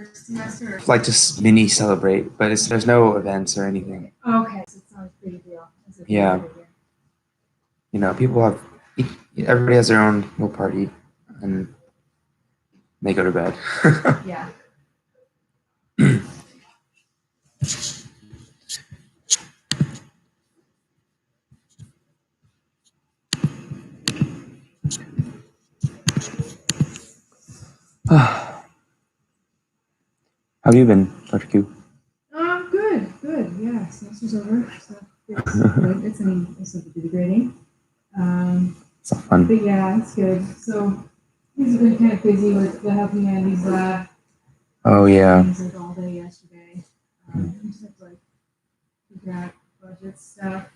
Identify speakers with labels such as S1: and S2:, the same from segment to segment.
S1: first semester?
S2: Like just mini celebrate, but there's no events or anything.
S1: Okay, so it's not a big deal.
S2: Yeah. You know, people have, everybody has their own little party, and they go to bed.
S1: Yeah.
S2: How have you been, Dr. Q?
S1: Good. Yeah, semester's over, so it's good. It's like a grading.
S2: It's not fun.
S1: But yeah, it's good. So he's been kind of busy with the Health Humanities lab.
S2: Oh yeah.
S1: Things like all day yesterday. We just have to like figure out budget stuff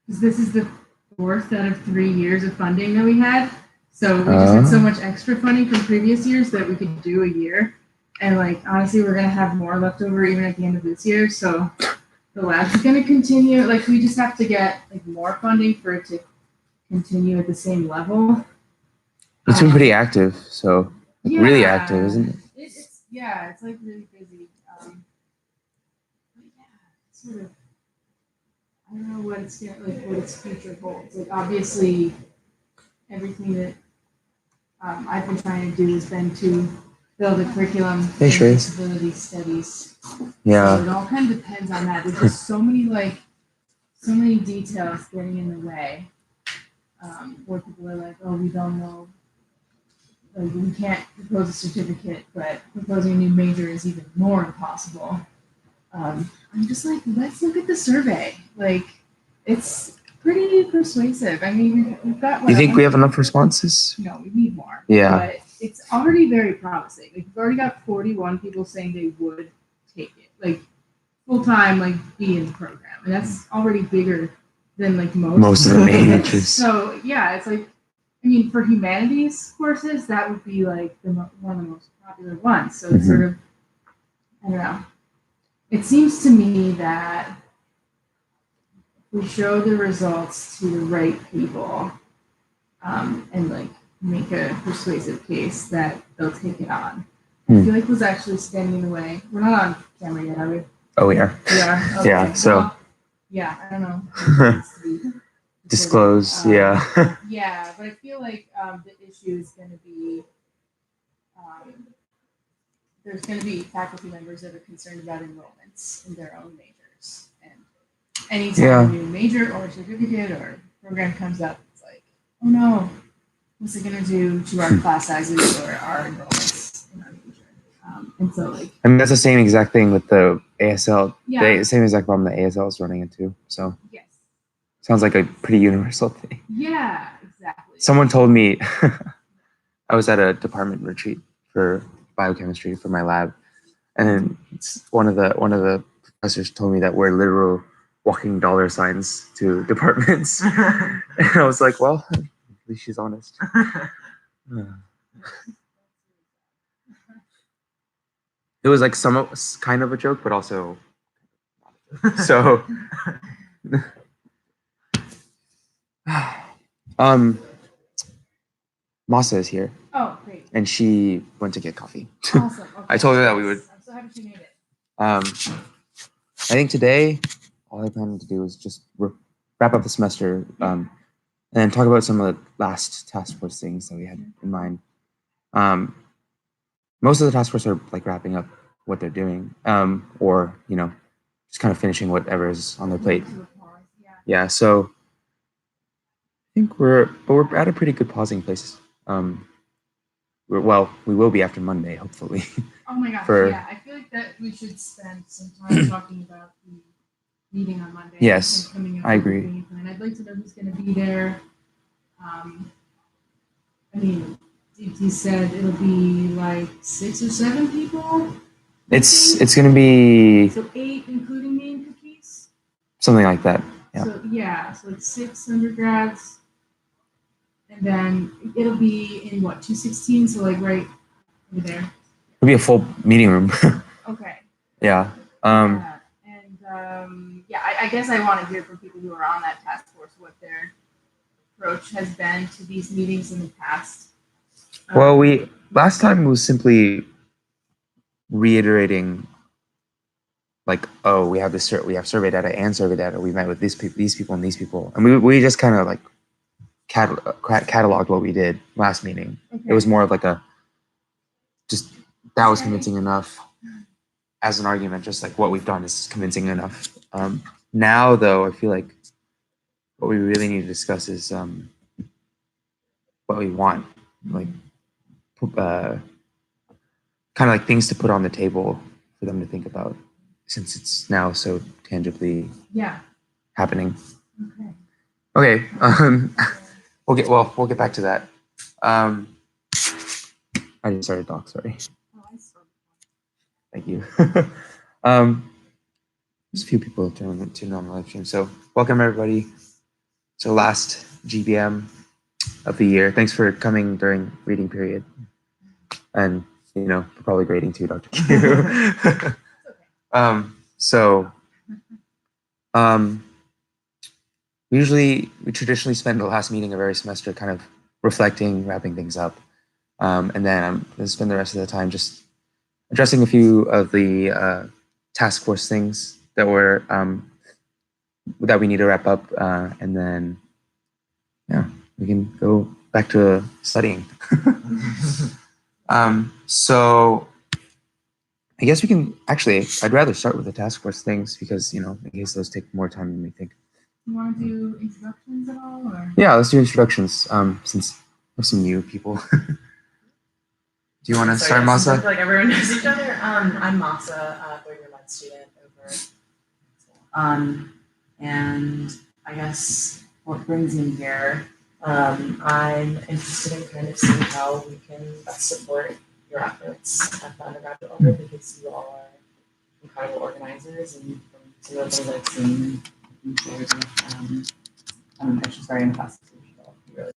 S1: because this is the fourth out of 3 years of funding that we had. So we just had so much extra funding from previous years that we could do a year. And like honestly, we're gonna have more left over even at the end of this year. So the lab's gonna continue. Like we just have to get like more funding for it to continue at the same level.
S2: It's been pretty active, so like,
S1: yeah,
S2: really active, isn't it?
S1: It's like really busy. But yeah, it's sort of. I don't know what its future holds. Like obviously, everything that I've been trying to do has been to build a curriculum for disability studies.
S2: Yeah.
S1: So it all kind of depends on that. There's just so many details getting in the way. Where people are like, oh, we don't know. Like, we can't propose a certificate, but proposing a new major is even more impossible. I'm just like, let's look at the survey. Like, it's pretty persuasive. I mean, we've got.
S2: You think we have enough responses?
S1: No, we need more.
S2: Yeah.
S1: But it's already very promising. Like, we've already got 41 people saying they would take it, like full time, like be in the program, and that's already bigger than like most
S2: of the majors.
S1: So yeah, it's like, I mean, for humanities courses, that would be like one of the most popular ones. So it's sort of, I don't know. It seems to me that we show the results to the right people, and like make a persuasive case that they'll take it on. I feel like was actually standing in the way. We're not on camera yet, are we?
S2: Oh, we are.
S1: Yeah. Okay.
S2: Yeah. So.
S1: Well, yeah, I don't know.
S2: Disclose. Yeah.
S1: Yeah, but I feel like the issue is going to be there's going to be faculty members that are concerned about enrollments in their own majors, and anytime a new major or certificate or program comes up, it's like, oh no, what's it going to do to our class sizes or our enrollments in our major? And so, like,
S2: I mean, that's the same exact thing with the ASL.
S1: Yeah.
S2: The same exact problem the ASL is running into. So.
S1: Yes.
S2: Sounds like a pretty universal thing.
S1: Yeah, exactly.
S2: Someone told me I was at a department retreat for biochemistry for my lab, and then one of the professors told me that we're literal walking dollar signs to departments, and I was like, well, at least she's honest. It was like kind of a joke, but also so. Masa is here.
S1: Oh, great.
S2: And she went to get coffee.
S1: Awesome. Okay.
S2: I told her that we would.
S1: I'm so happy she made it.
S2: I think today, all I plan to do is just wrap up the semester, and then talk about some of the last task force things that we had in mind. Most of the task force are like wrapping up what they're doing, or just kind of finishing whatever is on their plate. Yeah. So I think we're at a pretty good pausing place. We will be after Monday, hopefully.
S1: Oh my gosh, yeah. I feel like that we should spend some time talking about the meeting on Monday.
S2: Yes,
S1: and coming up
S2: I
S1: with
S2: agree.
S1: a game plan. I'd like to know who's going to be there. I mean, he said it'll be like 6 or 7 people.
S2: It's going to be...
S1: So 8, including me and Cookies?
S2: Something like that, yeah.
S1: So like 6 undergrads. And then it'll be in what, 216? So like right over there.
S2: It'll be a full meeting room.
S1: Okay.
S2: Yeah.
S1: I guess I want to hear from people who are on that task force what their approach has been to these meetings in the past.
S2: Well, last time was simply reiterating like, oh, we have survey data and survey data. We met with these people and these people, and we just kind of like cataloged what we did last meeting. Okay. It was more of like just that was convincing enough as an argument. Just like what we've done is convincing enough. Now though, I feel like what we really need to discuss is what we want, like kind of like things to put on the table for them to think about, since it's now so tangibly happening. Okay. We'll get back to that. I just started doc, sorry. Thank you. There's a few people tuning on the live stream. So welcome everybody. So last GBM of the year. Thanks for coming during reading period. And for probably grading too, Dr. Q. We traditionally spend the last meeting of every semester kind of reflecting, wrapping things up. And then I'm going to spend the rest of the time just addressing a few of the task force things that that we need to wrap up. And then, we can go back to studying. So I guess we can I'd rather start with the task force things because, in case those take more time than we think.
S1: You want to do introductions at all? Or?
S2: Yeah, let's do introductions since we have some new people. Do you want to start, Masa?
S3: I feel like everyone knows each other. I'm Masa, third-year med student over. And I guess what brings me here, I'm interested in kind of seeing how we can best support your efforts at the undergraduate level because you all are incredible organizers, and from some of the things I've seen, I'm actually very impressed with you all. Really.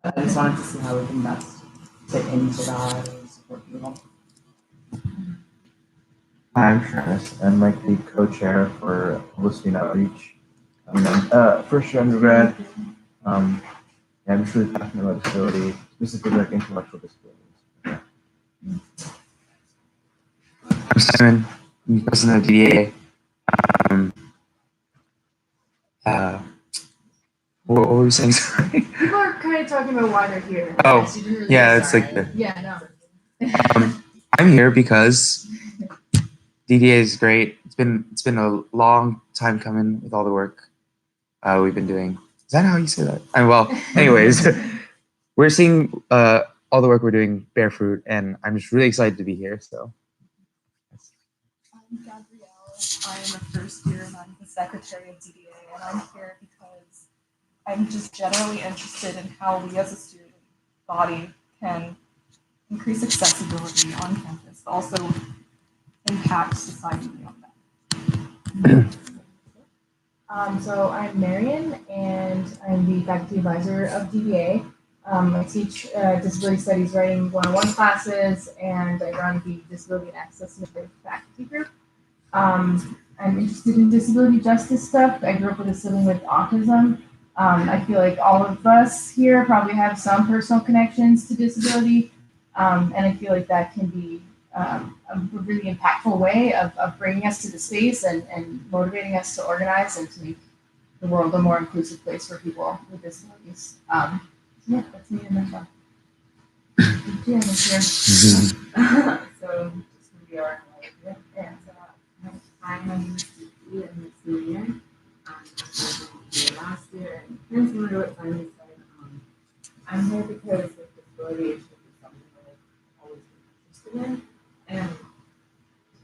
S3: I just wanted to see how we can best fit into that and support you all.
S4: I'm Travis. I'm like the co-chair for Publicity and Outreach. I'm first year undergrad. I'm just really passionate about disability, specifically like intellectual disabilities.
S2: I'm Simon. I'm president of DDA. What were we saying? Sorry.
S1: People are kind of talking about why they're here.
S2: Oh,
S1: really
S2: it's like I'm here because DDA is great. It's been a long time coming with all the work we've been doing. Is that how you say that? Anyways, we're seeing all the work we're doing bear fruit, and I'm just really excited to be here. So,
S5: I'm Gabrielle. I am a first year, and I'm the secretary of DDA, and I'm here because I'm just generally interested in how we as a student body can increase accessibility on campus, but also impact society beyond that.
S6: So I'm Marion, and I'm the faculty advisor of DBA. I teach disability studies writing one-on-one classes, and I run the disability and accessibility faculty group. I'm interested in disability justice stuff. I grew up with a sibling with autism. I feel like all of us here probably have some personal connections to disability, and I feel like that can be a really impactful way of bringing us to the space and motivating us to organize and to make the world a more inclusive place for people with disabilities. That's me in a nutshell. Yeah, here.
S3: So, just who we are in life.
S6: Yeah.
S3: Hi, my name is Kiki. I'm a senior. I here last year, and here's one of what finally said. I'm here because disability issues is something that I've always been interested in. And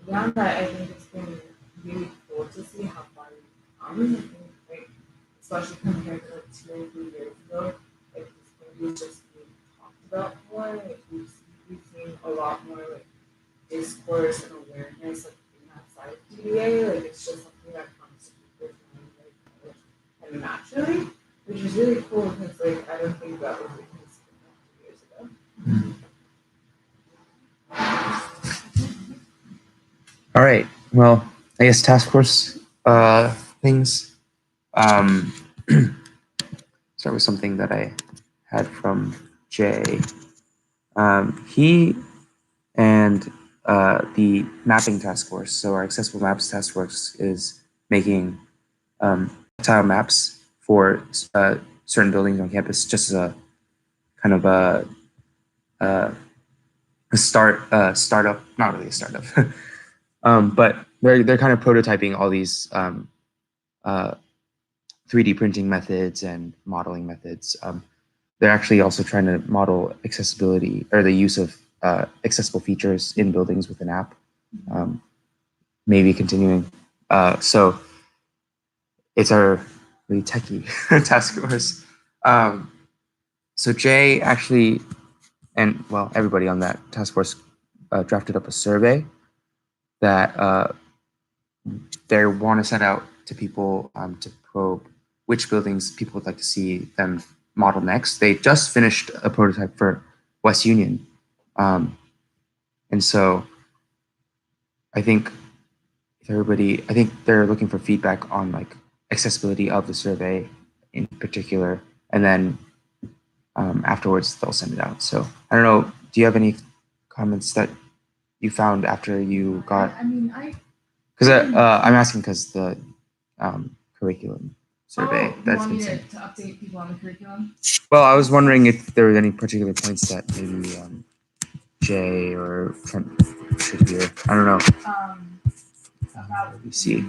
S3: beyond that, I think it's been really cool to see how far we've come. I think, especially compared to 2 or 3 years ago, disability just being talked about more. We've seen a lot more discourse and awareness outside of DBA. It's just something that comes to people's minds and naturally, which is really cool because I don't think that was the case 2 years ago.
S2: all right. Well, I guess task force things. Start with something that I had from Jay. He and the mapping task force. So our accessible maps task force is making tile maps for certain buildings on campus, just as a kind of a startup, not really a startup, but they're kind of prototyping all these 3D printing methods and modeling methods. They're actually also trying to model accessibility or the use of accessible features in buildings with an app. Maybe continuing. So it's our really techie task force. So Jay actually, and well, everybody on that task force drafted up a survey that they want to send out to people to probe which buildings people would like to see them model next. They just finished a prototype for West Union. And so I think they're looking for feedback on like accessibility of the survey in particular, and then afterwards they'll send it out. So I don't know, do you have any comments that you found after you got? Because I'm asking because the curriculum survey
S1: that's been sent. To update people on the curriculum?
S2: Well, I was wondering if there were any particular points that maybe Jay or Trent should hear. I don't know. Let me see.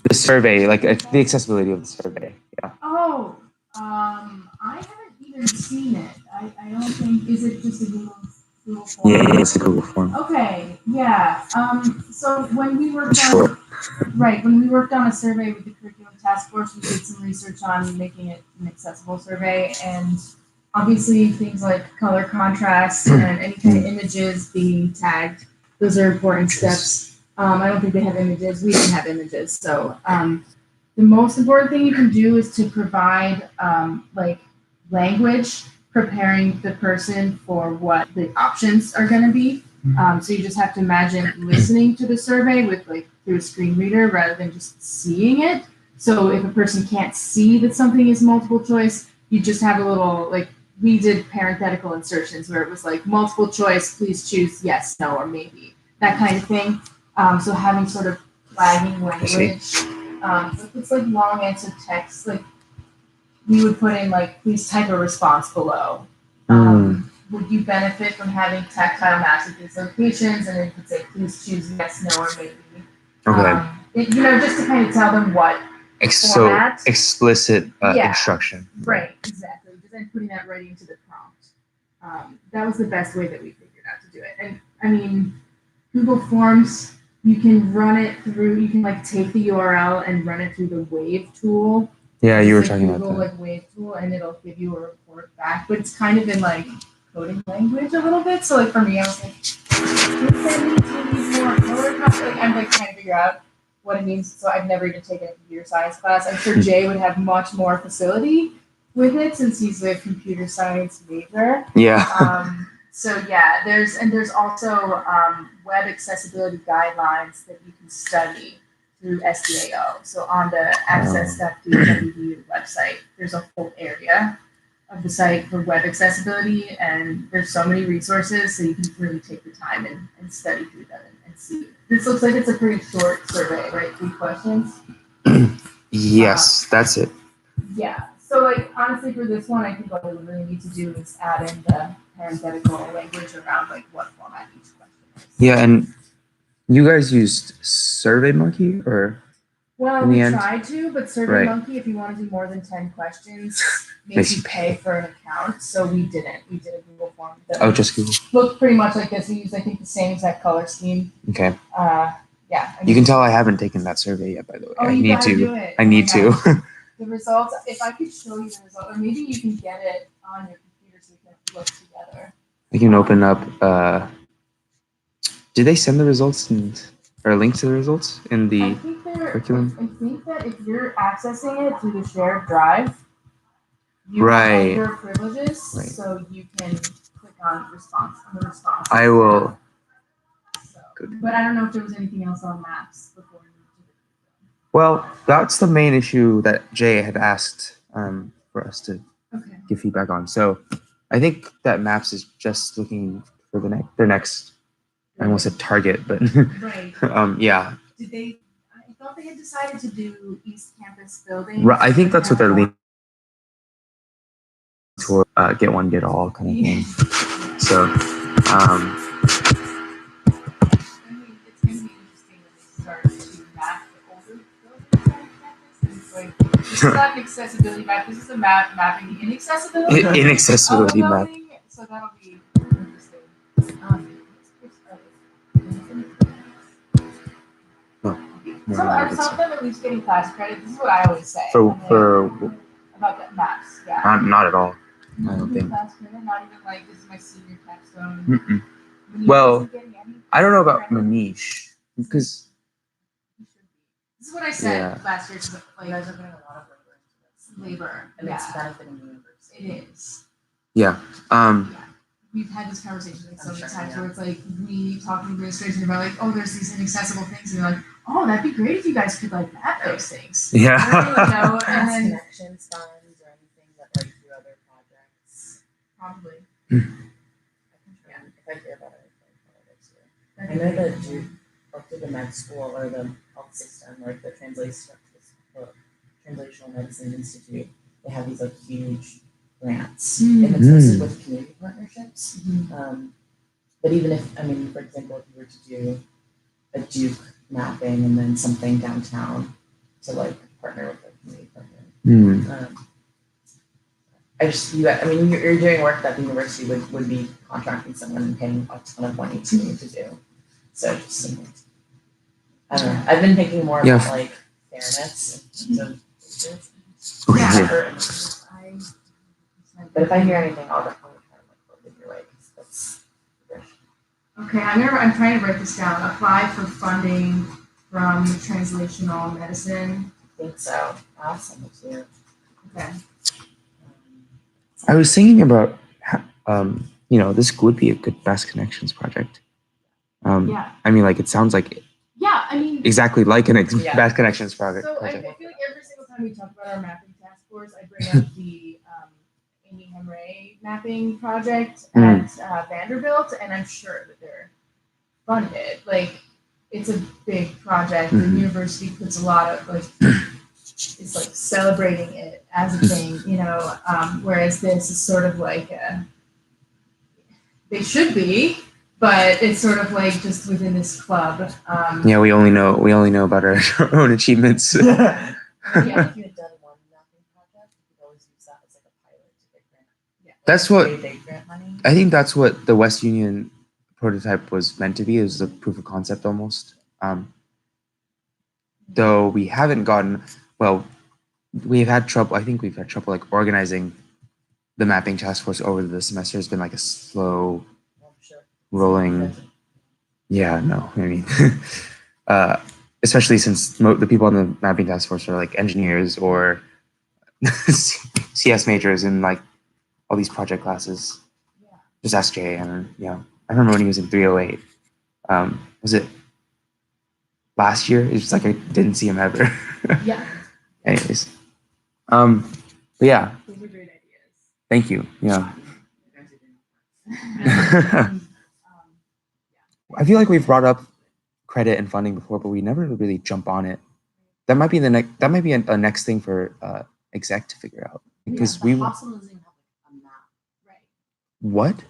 S2: The survey, like the accessibility of the survey. Yeah.
S1: Oh, I haven't even seen it. I don't think, is it just a Google form?
S2: Yeah, it's a Google form.
S1: Okay, yeah. So when we worked on, when we worked on a survey with the curriculum task force, we did some research on making it an accessible survey, and obviously things like color contrast and any kind of images being tagged, those are important steps. I don't think they have images. We didn't have images. So the most important thing you can do is to provide like language preparing the person for what the options are going to be. So you just have to imagine listening to the survey with like through a screen reader rather than just seeing it. So if a person can't see that something is multiple choice, you just have a little, like we did parenthetical insertions where it was like multiple choice, please choose yes, no, or maybe, that kind of thing. So having sort of flagging language. If it's like long answer text, like we would put in like, please type a response below. Would you benefit from having tactile maps at these locations? And then you could say, please choose yes, no, or maybe. Okay. Just to kind of tell them what format.
S2: So explicit instruction.
S1: Right, exactly. Just then putting that right into the prompt. That was the best way that we figured out to do it. And I mean, Google Forms, you can run it through, you can like take the URL and run it through the Wave tool.
S2: Yeah, you were talking about that.
S1: Google like Wave tool, and it'll give you a report back, but it's kind of in like coding language a little bit. So like for me, I was like, more color like I'm like trying to figure out what it means. So I've never even taken a computer science class. I'm sure Jay would have much more facility with it since he's a computer science major.
S2: Yeah.
S1: So yeah, there's also web accessibility guidelines that you can study through SDAO. So on the access.dww website, there's a whole area of the site for web accessibility, and there's so many resources, so you can really take the time and study through them and see. This looks like it's a pretty short survey, right? 3 questions?
S2: Yes, that's it.
S1: Yeah. So like honestly for this one, I think what we really need to do is add in the parenthetical language around like what format each question is.
S2: Yeah, and you guys used SurveyMonkey or?
S1: Well, we tried to, but SurveyMonkey, if you want to do more than 10 questions, makes you pay for an account. So we didn't. We did a Google form.
S2: Just Google.
S1: Looked pretty much like this. We used, I think, the same exact color scheme.
S2: Okay.
S1: Yeah.
S2: You can tell I haven't taken that survey yet, by the way.
S1: Oh,
S2: I need to.
S1: Do it.
S2: I need to.
S1: The results, if I could show you the result, or maybe you can get it on your computer so we can look together.
S2: I can open up, did they send the results or a link to the results in the curriculum?
S1: I think that if you're accessing it through the shared drive, you
S2: have
S1: your privileges, so you can click on the response.
S2: I will.
S1: So, but I don't know if there was anything else on maps before.
S2: Well, that's the main issue that Jay had asked for us to give feedback on. So I think that Maps is just looking for their next. I almost said target, but
S6: Right.
S2: yeah.
S6: Did they? I thought they had decided to do East Campus building.
S2: Right, I think that's what they're leaning toward. Get one, get all kind of thing. So,
S6: I mean, it's gonna be interesting when they start to map the older buildings on campus. And it's like, this is not an accessibility map. This is a map mapping inaccessibility.
S2: inaccessibility
S6: of a
S2: map.
S6: building, so that'll be interesting. Some of them at least getting class credit. This is what I always say.
S2: For
S6: about the maps. Yeah.
S2: not at all. I don't think.
S6: Class credit, not even like this is my senior capstone.
S2: Mm-mm.
S6: Manish
S2: Well,
S6: isn't getting any
S2: I don't know about
S6: credit.
S2: Manish because
S6: This is what I said
S2: Yeah.
S6: last year. 'Cause,
S3: You
S6: like
S3: guys are putting a lot of labor into this.
S6: labor.
S3: And it's
S6: Yeah,
S3: benefiting the university.
S6: it is.
S2: yeah.
S6: Yeah. We've had this conversation like so
S3: I'm
S6: many
S3: sure,
S6: times
S3: yeah.
S6: where it's like we talk to the administration about like, oh, there's these inaccessible things, and you're like, oh, that'd be great if you guys could like map those things.
S2: Yeah.
S6: You know, and
S3: Past
S6: then
S3: connections funds or anything that like through other projects.
S6: probably.
S3: I can try and if I hear about it, I can next year. I know that like through the med school or the health system, like the Translational Medicine Institute, they have these like huge grants, and it's mostly with community partnerships. But even if, I mean, for example, if you were to do a Duke mapping and then something downtown to like partner with a community partner. I mean, you're doing work that the university would be contracting someone and paying a ton of money to do. So just something. I don't know. I've been thinking more about like fairness in terms of wages. But if I hear anything, I'll definitely try and like look your way because that's.
S6: Okay, I'm trying to write this down. Apply for funding from translational medicine.
S3: I think so. I'll send it to you.
S6: Okay.
S2: I was thinking about, this would be a good Fast Connections project.
S6: Yeah.
S2: I mean, like it sounds like
S6: Yeah, I mean.
S2: exactly like an
S3: Yeah.
S2: Fast Connections project.
S6: So I feel like every single time we talk about our mapping task force, I bring up the Amy Hemray mapping project at Vanderbilt, and I'm sure that they're funded. Like, it's a big project. The university puts a lot of like, it's like celebrating it as a thing, whereas this is sort of like they should be, but it's sort of like just within this club.
S2: Yeah, we only know about our own achievements.
S3: Yeah, if you had done one mapping project, you could always use that as like a pilot to get grant.
S6: Yeah.
S2: That's what
S3: Big grant money.
S2: I think. That's what the West Union prototype was meant to be. It was a proof of concept almost. Though we haven't gotten we've had trouble. I think we've had trouble like organizing the mapping task force over the semester. It's been like a slow rolling. Yeah, no, I mean, especially since the people on the mapping task force are like engineers or CS majors in like all these project classes. Just ask Jay, and I remember when he was in 308. Was it last year? It's just like I didn't see him ever.
S6: Yeah.
S2: Anyways, but yeah.
S6: Those are great ideas.
S2: Thank you. Yeah. I feel like we've brought up credit and funding before, but we never really jump on it. That might be the next. That might be a next thing for exec to figure out because
S3: The hospital doesn't even have like a map.
S6: Right.
S2: What?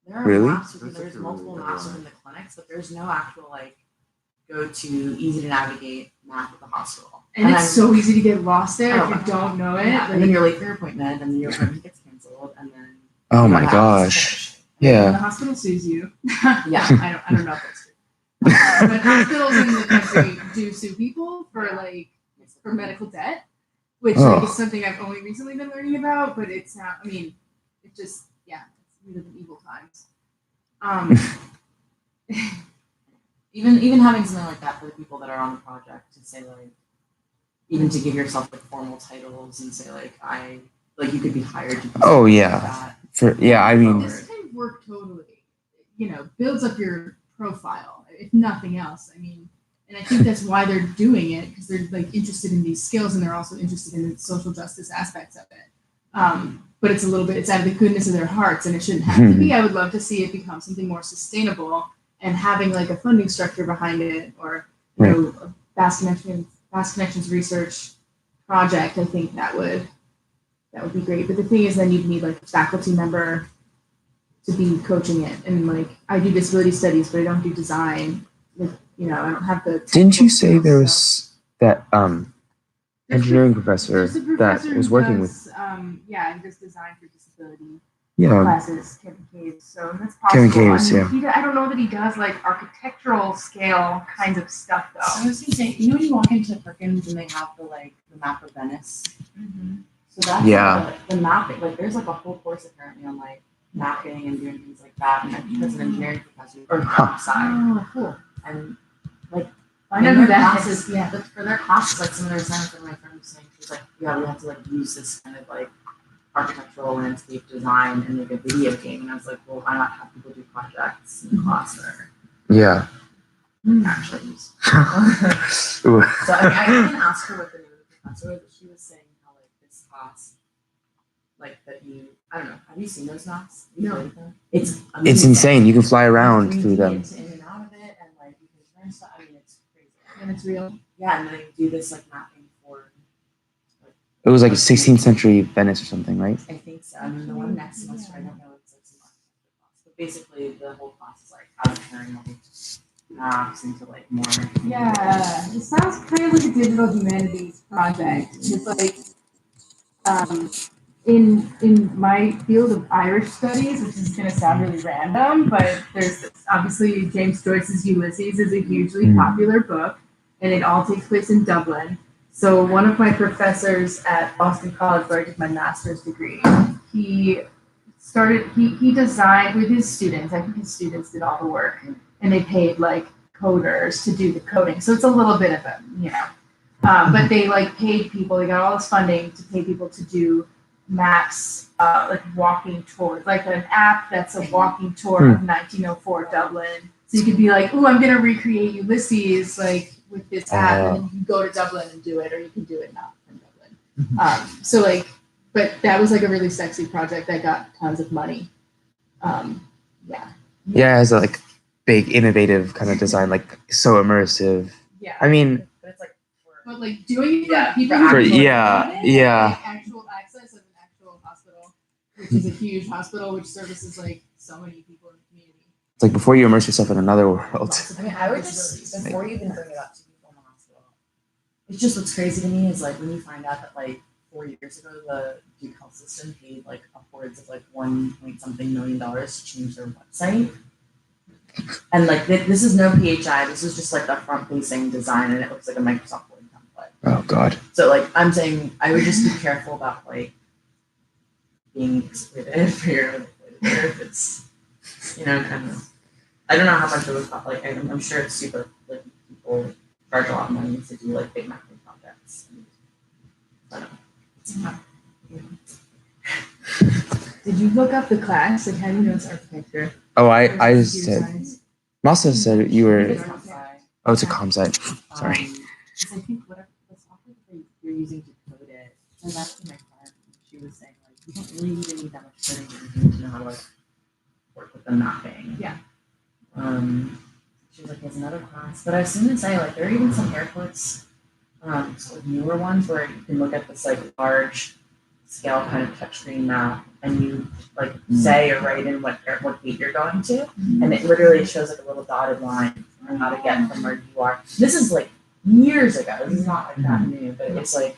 S3: There are
S2: Really?
S3: maps there's multiple maps within the clinics, but there's no actual like go to easy to navigate map of the hospital.
S6: And it's so easy to get lost there if
S3: Oh,
S6: you don't know it.
S3: Yeah,
S6: Like,
S3: and then you're late for your appointment, and then your appointment gets canceled, and then
S2: Oh
S3: you
S2: my
S3: don't have
S2: gosh.
S3: to
S6: and the
S2: Yeah.
S6: hospital sues you.
S3: Yeah.
S6: I don't know if that's true. But hospitals in the country do sue people for medical debt, which is something I've only recently been learning about. But it's not. I mean, it just we live in evil times.
S3: Even having something like that for the people that are on the project to say like, even to give yourself like formal titles and say like you could be hired to do
S2: Oh,
S3: something
S2: yeah.
S3: like that.
S2: I mean,
S6: This kind of work totally, builds up your profile, if nothing else. I mean, and I think that's why they're doing it, because they're like interested in these skills and they're also interested in the social justice aspects of it.
S1: But it's a little bit, it's out of the goodness of their hearts, and it shouldn't have to be. I would love to see it become something more sustainable and having like a funding structure behind it, or you know, a Fast Connections research project. I think that would be great. But the thing is, then you'd need like a faculty member to be coaching it, and like I do disability studies, but I don't do design. Like, you know, I don't have the.
S2: Didn't you say there
S1: skills,
S2: was that engineering professor
S1: there's a
S2: that
S1: professor
S2: was
S1: who
S2: working
S1: does, yeah, he does design for disability
S2: yeah
S1: classes, Kevin Caves. So that's
S2: Kevin
S1: possible.
S2: Caves,
S1: I mean, I don't know that he does like architectural scale kinds of stuff
S3: I
S1: though.
S3: was gonna say, you know when you walk into Perkins and they have the map of Venice? So that's
S2: Yeah.
S3: the mapping, like there's like a whole course apparently on like mapping and doing things like that, and because an engineering professor or side.
S1: Oh, cool.
S3: And like
S1: I know
S3: in
S1: who
S3: their
S1: that
S3: classes,
S1: is. Yeah.
S3: but for their classes, like some of their assignments, like my friend was saying, she's like, yeah, we have to like use this kind of like architectural landscape design and like a video game, and I was like, well, why not have people do projects in class that are
S2: yeah.
S3: actually used?
S2: Ooh.
S3: So I mean, I can ask her what the name of the professor was, but she was saying how like this class, like that I don't know, have you seen those maps?
S1: No.
S3: It's
S2: It's
S3: amazing.
S2: insane. You can fly around
S3: 3D
S2: through them.
S3: into in and out of it, and like you can turn stuff. I mean, it's crazy.
S1: And it's real.
S3: Yeah, and then they do this like mapping for.
S2: It was like a 16th century Venice or something, right?
S3: I think so. I mean, the one next semester, I don't know, it's like some architecture class, but basically the whole class is like how to turn all these maps into like more.
S1: Yeah, it sounds kind of like a digital humanities project. It's like in my field of Irish studies, which is going to sound really random, but there's obviously James Joyce's Ulysses is a hugely popular book, and it all takes place in Dublin. So one of my professors at Boston College, where I did my master's degree, he designed with his students. I think his students did all the work, and they paid like coders to do the coding. So it's a little bit of a, you know, but they like paid people. They got all this funding to pay people to do maps, like walking tours, like an app that's a walking tour of 1904 Dublin. So you could be like, "Ooh, I'm gonna recreate Ulysses like with this app," and then you can go to Dublin and do it, or you can do it not from Dublin. So like, but that was like a really sexy project that got tons of money. Yeah.
S2: Yeah, it has a like big, innovative kind of design, like so immersive.
S1: Yeah.
S2: I mean,
S3: But it's like
S1: But like doing it for
S3: Yeah,
S1: people
S3: for
S1: who
S3: actual-
S1: really
S2: yeah,
S1: want it,
S2: yeah.
S1: like actual access of an actual hospital, which is a huge hospital which services like so many people in the community.
S2: It's like before you immerse yourself in another world.
S1: Lots of
S3: I mean, I would
S1: disabilities.
S3: just before you even bring it up to people in the hospital, it just what's crazy to me is like when you find out that like 4 years ago the Duke Health System paid like upwards of like $1 million to change their website, and like this is no PHI, this is just like the front facing design, and it looks like a Microsoft Word template.
S2: Oh God.
S3: So like I'm saying, I would just be careful about like being exploited for your if it's kind of. I don't know how much it would cost. Like I'm sure it's super. Like people charge a lot of money to do like big mapping projects. I don't know. It's not.
S1: Did you look up the class? Like, how do you know it's architecture?
S2: Oh, I
S1: versus
S2: just
S1: computer
S2: said.
S1: science?
S2: Masa said you were.
S3: It's not high.
S2: Oh, it's a comp site. Sorry.
S3: Because I think whatever the software that you're using to code it, and that's my friend. She was saying like you don't really even need that much coding to know how to like work with the mapping.
S1: Yeah.
S3: She was like, there's another class, but I was going to say like there are even some airports, so like newer ones where you can look at this like large scale kind of touchscreen map, and you like say or write in what gate you're going to, and it literally shows like a little dotted line on how to get from where you are. This is like years ago. This is not like that new, but it's like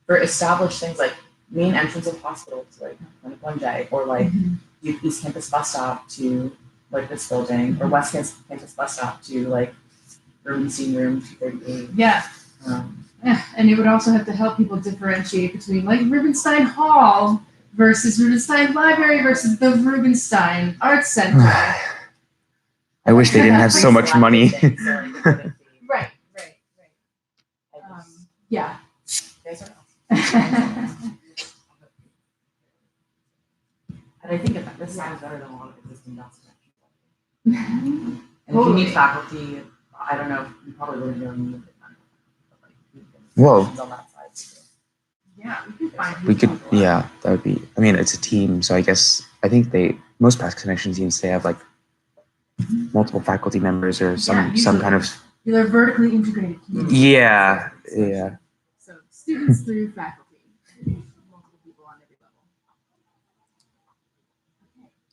S3: for established things like main entrance of hospitals, like Clinic 1J, or like East Campus bus stop to like this building, or West Campus bus stop to like Rubenstein Room 238.
S1: Yeah. And it would also have to help people differentiate between like Rubenstein Hall versus Rubenstein Library versus the Rubenstein Arts Center.
S2: I wish they didn't have so much money.
S1: Right. Yeah.
S3: And I think that this sounds better than a lot of existing documents. And if you need faculty, I don't know, you probably wouldn't really need it. But like,
S2: Whoa.
S3: on that side too.
S1: Yeah, we can find.
S2: We could, yeah, that would be. I mean, it's a team, so I guess I think most past connection teams they have like multiple faculty members or some kind of.
S1: They're vertically integrated community.
S2: Yeah, yeah.
S1: So students through faculty, multiple people on every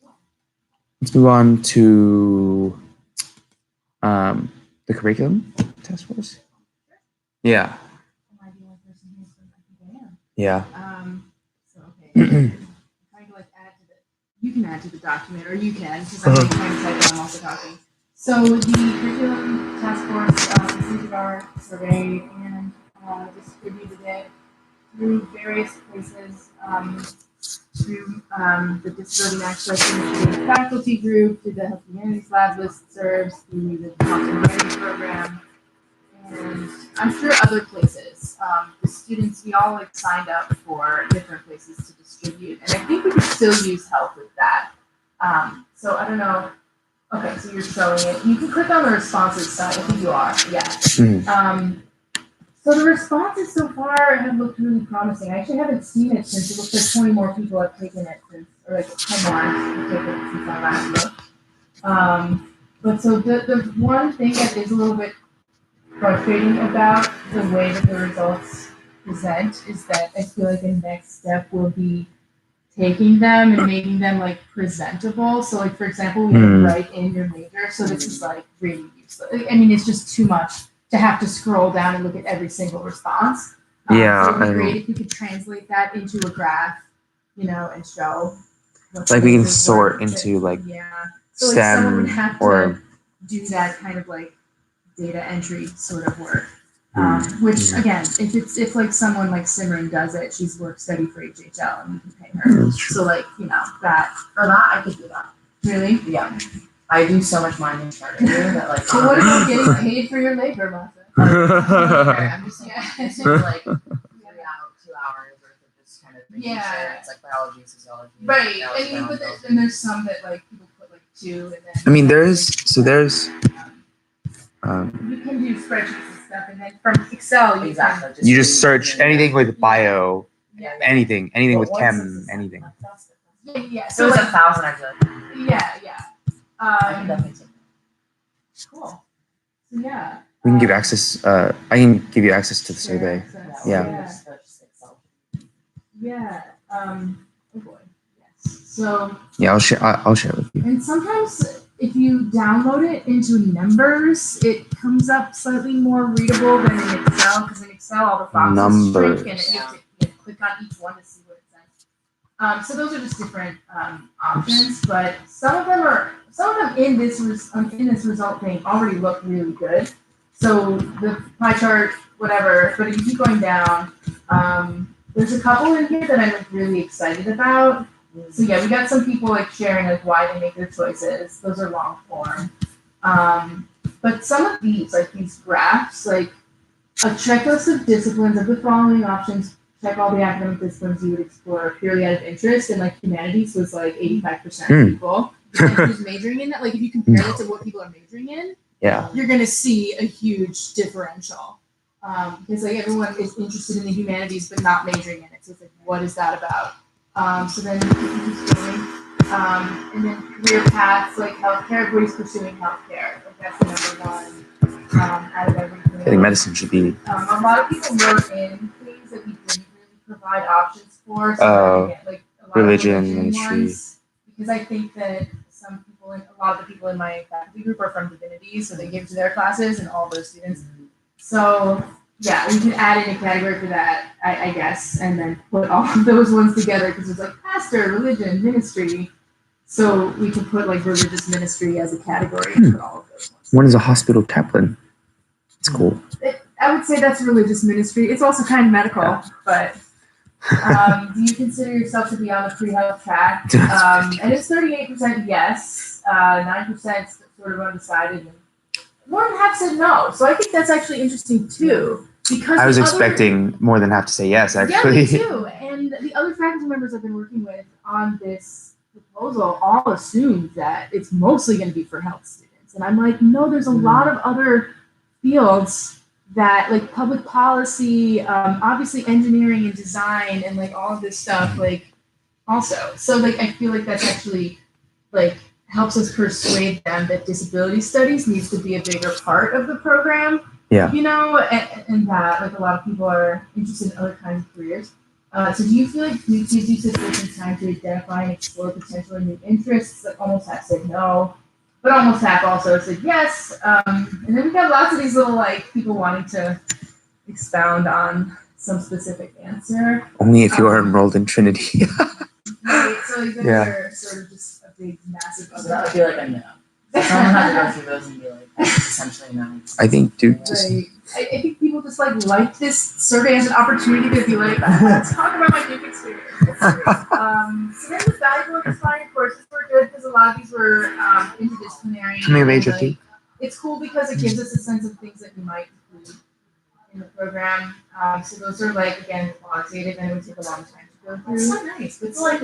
S1: level.
S2: Let's move on to the curriculum task force. Yeah.
S1: Am I the only person who's from GBM?
S2: Yeah.
S1: So okay. Trying to like add to the. You can add to the document, or you can, because I'm like trying to type it. I'm also talking. So the curriculum task force completed our survey and distributed it through various places, through the Disability Access Initiative faculty group, through the Health Humanities Lab listservs, through the Content Writing Program, and I'm sure other places. The students, we all like signed up for different places to distribute, and I think we could still use help with that. So I don't know. Okay, so you're showing it. You can click on the responses side. I think you are. Yeah. So the responses so far have looked really promising. I actually haven't seen it since it looks like 20 more people have taken it since, or like 10 more have taken it since I last looked. But so the one thing that is a little bit frustrating about the way that the results present is that I feel like the next step will be taking them and making them like presentable. So like for example, we have write in your major. So this is like really useless. I mean, it's just too much to have to scroll down and look at every single response.
S2: Yeah,
S1: so it would be great if we could translate that into a graph, and show.
S2: Like we can sort into like
S1: So like someone would
S2: STEM
S1: have to
S2: or
S1: do that kind of like data entry sort of work. Which again, if like someone like Simran does it, she's work study for HHL and we can pay her. So like that
S3: For that, I could do that.
S1: really.
S3: Yeah. I do so much mining charting that like.
S1: So what about getting paid for your labor, Martha?
S3: I'm just saying, it's like 2 hours worth of just kind of making
S1: Yeah.
S3: sure it's like biology, sociology.
S1: Right.
S3: biology,
S1: I mean, but
S3: biology.
S1: then there's some that like people put like 2 and then.
S2: I mean, there's
S1: you can do spreadsheets and stuff, and then from Excel you
S3: Exactly.
S2: you just search anything with bio,
S1: Yeah.
S2: anything
S3: But
S2: with
S3: once
S2: chem,
S3: this is-
S2: anything.
S1: Yeah.
S3: So
S1: So
S3: it's
S1: like
S3: 1,000, I feel like.
S1: yeah.
S3: I can definitely take that.
S1: Cool. So yeah.
S2: We can give access. I can give you access to the survey.
S1: Yeah.
S2: Yeah.
S1: Yeah. Oh boy. Yes. So.
S2: Yeah, I'll share it with you.
S1: And sometimes if you download it into Numbers, it comes up slightly more readable than in Excel, because in Excel all the boxes shrink and you have to click on each one to see what it says. So those are just different options, but some of them in this result thing already look really good. So the pie chart, whatever, but if you keep going down, there's a couple in here that I'm like really excited about. So yeah, we got some people like sharing like why they make their choices. Those are long form. But some of these, like these graphs, like a checklist of disciplines of the following options, check all the academic disciplines you would explore purely out of interest, and like humanities was like 85% of people. And who's majoring in that? Like if you compare it to what people are majoring in, you're gonna see a huge differential. Because like everyone is interested in the humanities but not majoring in it. So it's like, what is that about? So then and then career paths like healthcare, everybody's pursuing healthcare. Like that's the number one out of everything.
S2: I think medicine should be.
S1: A lot of people wrote in things that we didn't really provide options for. So again, like a lot
S2: religion,
S1: of
S2: ministry.
S1: ones, because I think that some people, a lot of the people in my faculty group are from divinity, so they give to their classes and all those students. So yeah, we could add in a category for that, I guess, and then put all of those ones together because it's like pastor, religion, ministry. So we could put like religious ministry as a category and put all of those ones.
S2: One is a hospital chaplain. It's cool.
S1: I would say that's religious ministry. It's also kind of medical, but do you consider yourself to be on the pre-health track? And it's 38% yes, 9% sort of undecided, and 1.5% said no. So I think that's actually interesting too. Because
S2: I was expecting more than half to say yes, actually.
S1: Yeah, me too. And the other faculty members I've been working with on this proposal all assume that it's mostly going to be for health students. And I'm like, no, there's a lot of other fields
S6: that like public policy, obviously engineering and design and like all of this stuff, like also. So like I feel like that's actually like helps us persuade them that disability studies needs to be a bigger part of the program.
S2: Yeah.
S6: You know, and that like a lot of people are interested in other kinds of careers. So do you feel like you gives you sufficient time to identify and explore potential and new interests? Like almost half said no, but almost half also said yes. And then we got lots of these little like people wanting to expound on some specific answer.
S2: Only if you are enrolled in Trinity.
S6: Right, so like those
S2: Yeah.
S6: are sort of just a big massive
S3: So that would be like a no. Someone has to go through those and be like, that's essentially no.
S2: I think, dude, just
S6: Right. I think people just like this survey as an opportunity to be like, let's talk about my new experience. So then the valuable and inspiring courses were good because a lot of these were interdisciplinary.
S2: coming of age
S6: and,
S2: 15.
S6: it's cool because it gives us a sense of things that we might include in the program. So those are like again quantitative and it would take a long time to go through.
S3: That's so nice. It's like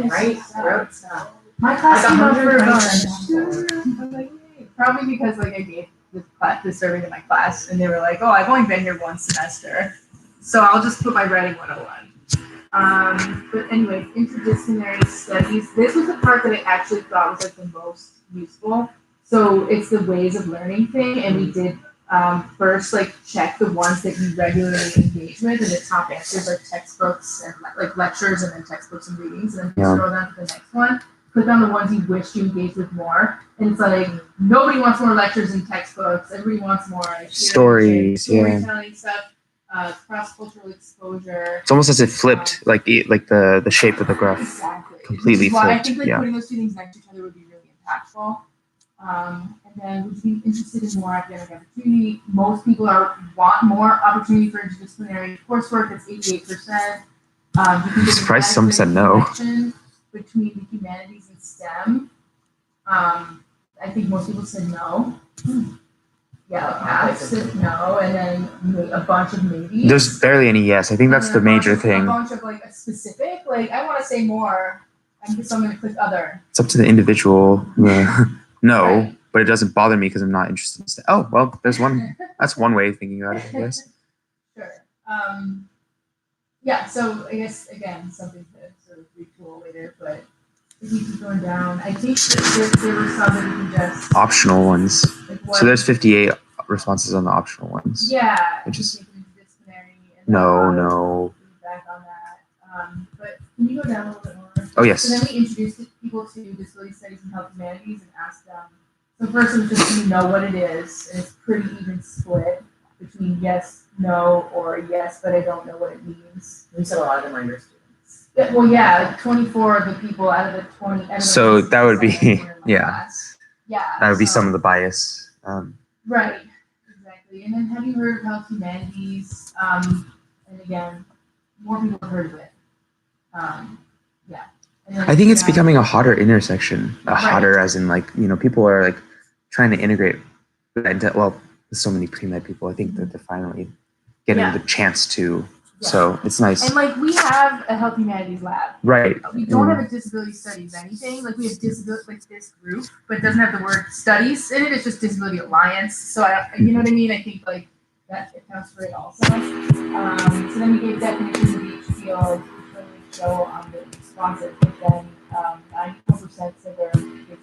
S3: wrote stuff.
S6: My class
S3: Like
S6: came out for a
S3: 120
S6: bunch. Like, probably because like I gave this survey to my class and they were like, oh, I've only been here one semester, so I'll just put my writing 101. But anyway, interdisciplinary studies. This was the part that I actually thought was like the most useful. So it's the ways of learning thing, and we did first like check the ones that you regularly engage with, and the top answers are textbooks and like lectures, and then textbooks and readings, and then
S2: Yeah.
S6: scroll down to the next one. Click on the ones you wish you engaged with more, and it's like nobody wants more lectures and textbooks. Everybody wants more like,
S2: Stories,
S6: storytelling stuff, cross-cultural exposure.
S2: It's almost as if flipped, like the shape of the graph.
S6: Exactly.
S2: Completely
S6: Which is why I
S2: flipped,
S6: think like
S2: yeah.
S6: putting those two things next to each other would be really impactful. And then would you be interested in more academic opportunity? Most people want more opportunity for interdisciplinary coursework. That's 88%.
S2: I'm surprised some said no.
S6: Between the humanities and STEM, I think most people said no. Yeah, like half said no, and then a bunch of maybes.
S2: There's barely any yes. I think that's the major thing.
S6: A bunch of like a specific, like I want to say more. So I'm going to click other.
S2: It's up to the individual. No,
S6: Right.
S2: but it doesn't bother me because I'm not interested in oh, well, there's one. That's one way of thinking about it, I guess.
S6: Sure. Yeah, so I guess, again, something to sort of retool later, but if you keep going down, I think that there were some that we can just.
S2: Optional ones.
S6: Like what,
S2: So there's 58 responses on the optional ones.
S6: yeah.
S2: Which is-
S6: disciplinary. And
S2: No.
S6: Feedback on that. But can you go down a little bit more?
S2: Oh, yes.
S6: So then we introduced people to disability studies and health humanities and asked them. So first it was just, do you know what it is? And it's pretty even split between yes, no, or yes, but I don't know what it means.
S3: You said a lot of them are your students.
S6: Yeah, well, yeah, like 24 of the people out of the 20. Out of the
S2: So that would be-
S6: 27 were in my
S2: yeah.
S6: class. Yeah.
S2: That would be
S6: so-
S2: some of the bias.
S6: Right, exactly. And then have you heard of health humanities? And again, more people have heard of it. Yeah. And then
S2: I think it's
S6: yeah,
S2: becoming a hotter intersection.
S6: Right.
S2: Hotter as in like, people are like trying to integrate, well, with so many pre-med people, I think that they're finally getting
S6: Yeah.
S2: the chance to.
S6: Yeah.
S2: So it's nice.
S6: And like we have a health humanities lab.
S2: Right.
S6: We don't have a disability studies anything. Like we have disability, like this group, but it doesn't have the word studies in it. It's just Disability Alliance. So you know what I mean? I think like that accounts for it also. So then we gave definitions of each field, which really show on the responses. But then 94% said they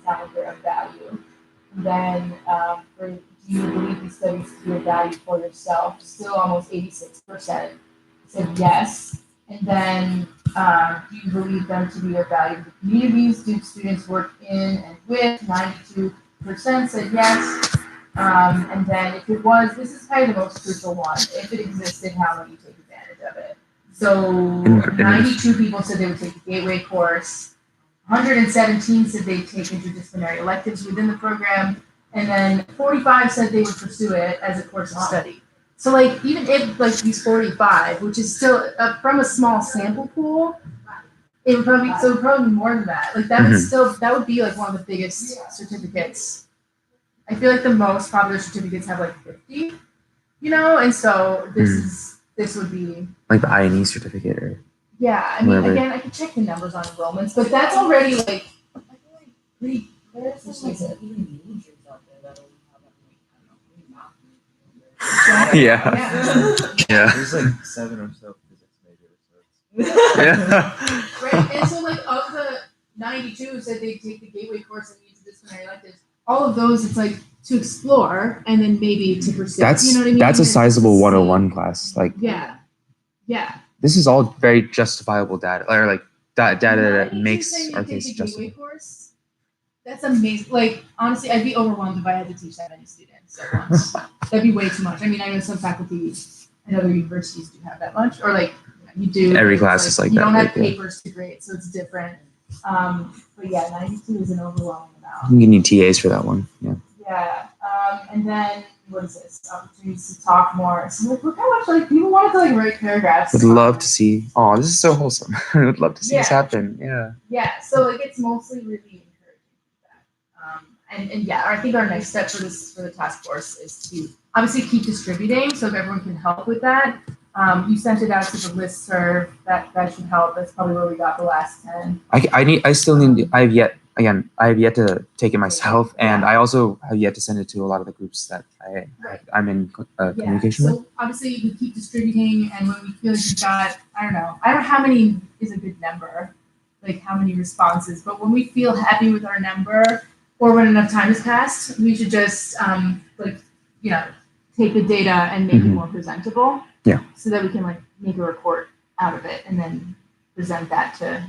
S6: sound like they're of value. And then for do you believe these studies to be of value for yourself? Still almost 86% said yes. And then do you believe them to be of value to the communities? Do students work in and with? 92% said yes. And then if it was, this is probably the most crucial one. If it existed, how would you take advantage of it? So 92 people said they would take the Gateway course. 117 said they'd take interdisciplinary electives within the program. And then 45 said they would pursue it as a course of study. So like even if like these 45, which is still from a small sample pool, it would probably be more than that. Like that would still that would be like one of the biggest certificates. I feel like the most popular certificates have like 50, and so this would be
S2: Like the INE certificate or
S6: yeah. I mean,
S2: whatever.
S6: again, I could check the numbers on enrollments, but that's already like I feel like pretty.
S3: There's some like even majors out there that don't have that, like, I don't know, maybe not majors.
S2: Yeah. Yeah.
S4: There's like 7 or so physics majors. So
S2: Yeah.
S6: Right, and so like of the 92 said they take the gateway course and interdisciplinary electives, all of those it's like to explore and then maybe to pursue.
S2: That's
S6: you know what I mean?
S2: that's a
S6: And it's to
S2: sizable
S6: see-
S2: 101 class. Like
S6: Yeah, yeah.
S2: this is all very justifiable data, or like data that
S6: 92
S2: makes
S6: saying
S2: our
S6: you take
S2: case
S6: the gateway
S2: justifiable.
S6: course. That's amazing. Like honestly, I'd be overwhelmed if I had to teach that many students at once. That'd be way too much. I mean, I know some faculty and other universities do have that much, or like you do.
S2: Every
S6: but
S2: class
S6: it's
S2: is like
S6: you
S2: that,
S6: don't have
S2: right? Yeah.
S6: papers to grade, so it's different. But yeah, 92 is an overwhelming
S2: I
S6: amount.
S2: think you need TAs for that one. Yeah.
S6: Yeah. And then what is this? Opportunities to talk more. So like, look how much like people wanted to like write paragraphs.
S2: Would love to see. Oh, this is so wholesome. I would love to see this
S6: Yeah.
S2: happen. Yeah.
S6: Yeah, so like it's mostly really encouraging that. And yeah, I think our next step for the task force is to obviously keep distributing so if everyone can help with that. You sent it out to the listserv. That should help. That's probably where we got the last 10.
S2: I still need. I have yet to take it myself, and I also have yet to send it to a lot of the groups that I'm in communication with.
S6: So obviously we keep distributing, and when we feel like we've got, I don't know how many is a good number, like how many responses, but when we feel happy with our number, or when enough time has passed, we should just take the data and make it more presentable.
S2: Yeah.
S6: So that we can like make a report out of it and then present that to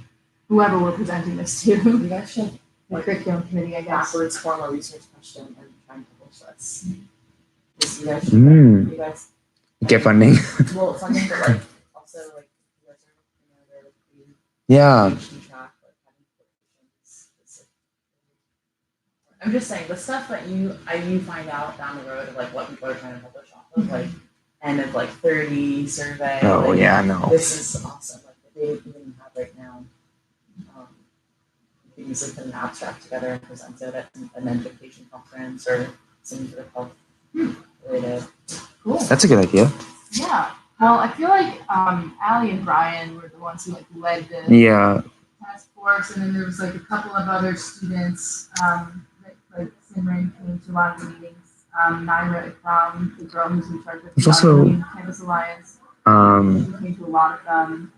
S6: whoever we're presenting this to.
S3: You guys should
S6: The curriculum committee, I guess.
S3: backwards form a research question and try and publish this. Just you guys should, you guys,
S2: Get funding.
S3: well, funding, but like also like you guys are, they're like the
S2: Yeah.
S3: PhD track, like having publications. I'm just saying the stuff that you find out down the road of like what people are trying to publish off of, like end of like 30 survey.
S2: Oh
S3: like,
S2: yeah, no.
S3: This is awesome. Like the data you even have right now. You can easily put an abstract together and present it at an education conference or some sort of health related.
S6: Cool.
S2: That's a good idea.
S6: Yeah. Well, I feel like Allie and Brian were the ones who like led the
S2: Yeah.
S6: task force, and then there was like a couple of other students. Like Simran came to a lot of the meetings. Naira Ikram, the girl who's in charge of
S2: There's also,
S6: the Campus Alliance, she came to a lot of them.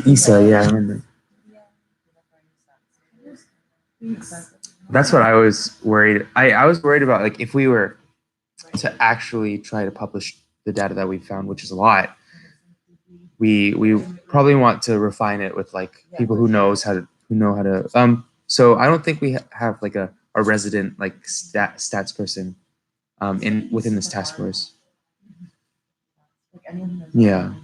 S2: Issa, yeah, I remember. That's what I was worried. I was worried about, like, if we were to actually try to publish the data that we found, which is a lot, we probably want to refine it with like people who know how to. So I don't think we have like a resident like stats person within this task force. Yeah.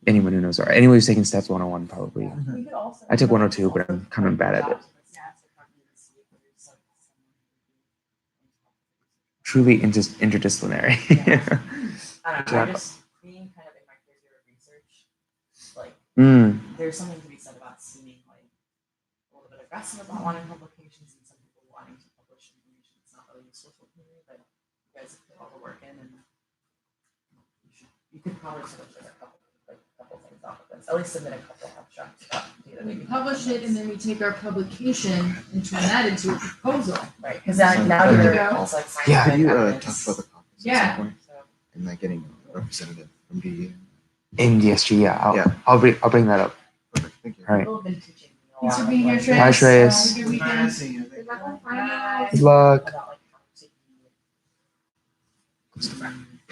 S2: Anyone who knows, or anyone who's taking stats 101 probably. I took 102, but I'm kind of bad at it. Truly interdisciplinary.
S3: I don't know. I just being kind of in my first year of research, like there's something to be said about seeming like a little bit aggressive about wanting publications and some people wanting to publish information that's not really useful for the community, but you guys put all the work in and you could probably sort of a couple things off of this. At least submit a couple abstracts about data.
S6: We publish it and then we take our publication and turn that into a proposal.
S3: Right, because now
S6: Good
S3: you're
S6: to go.
S3: it's like
S2: Yeah.
S4: Have you
S3: scientific
S4: talked
S3: evidence.
S4: about the conference
S6: Yeah.
S4: at some point
S3: So,
S4: and like getting a representative from DE?
S2: In DSG, yeah. I'll bring that up.
S4: Perfect. Thank you.
S2: All right.
S3: people have been teaching me a
S6: Thanks
S3: lot
S6: for being here,
S3: of,
S6: Trey.
S2: Bye, Shreyas.
S6: Have a good weekend.
S4: See you.
S6: Good luck on
S3: Bye.
S2: Good luck.
S3: about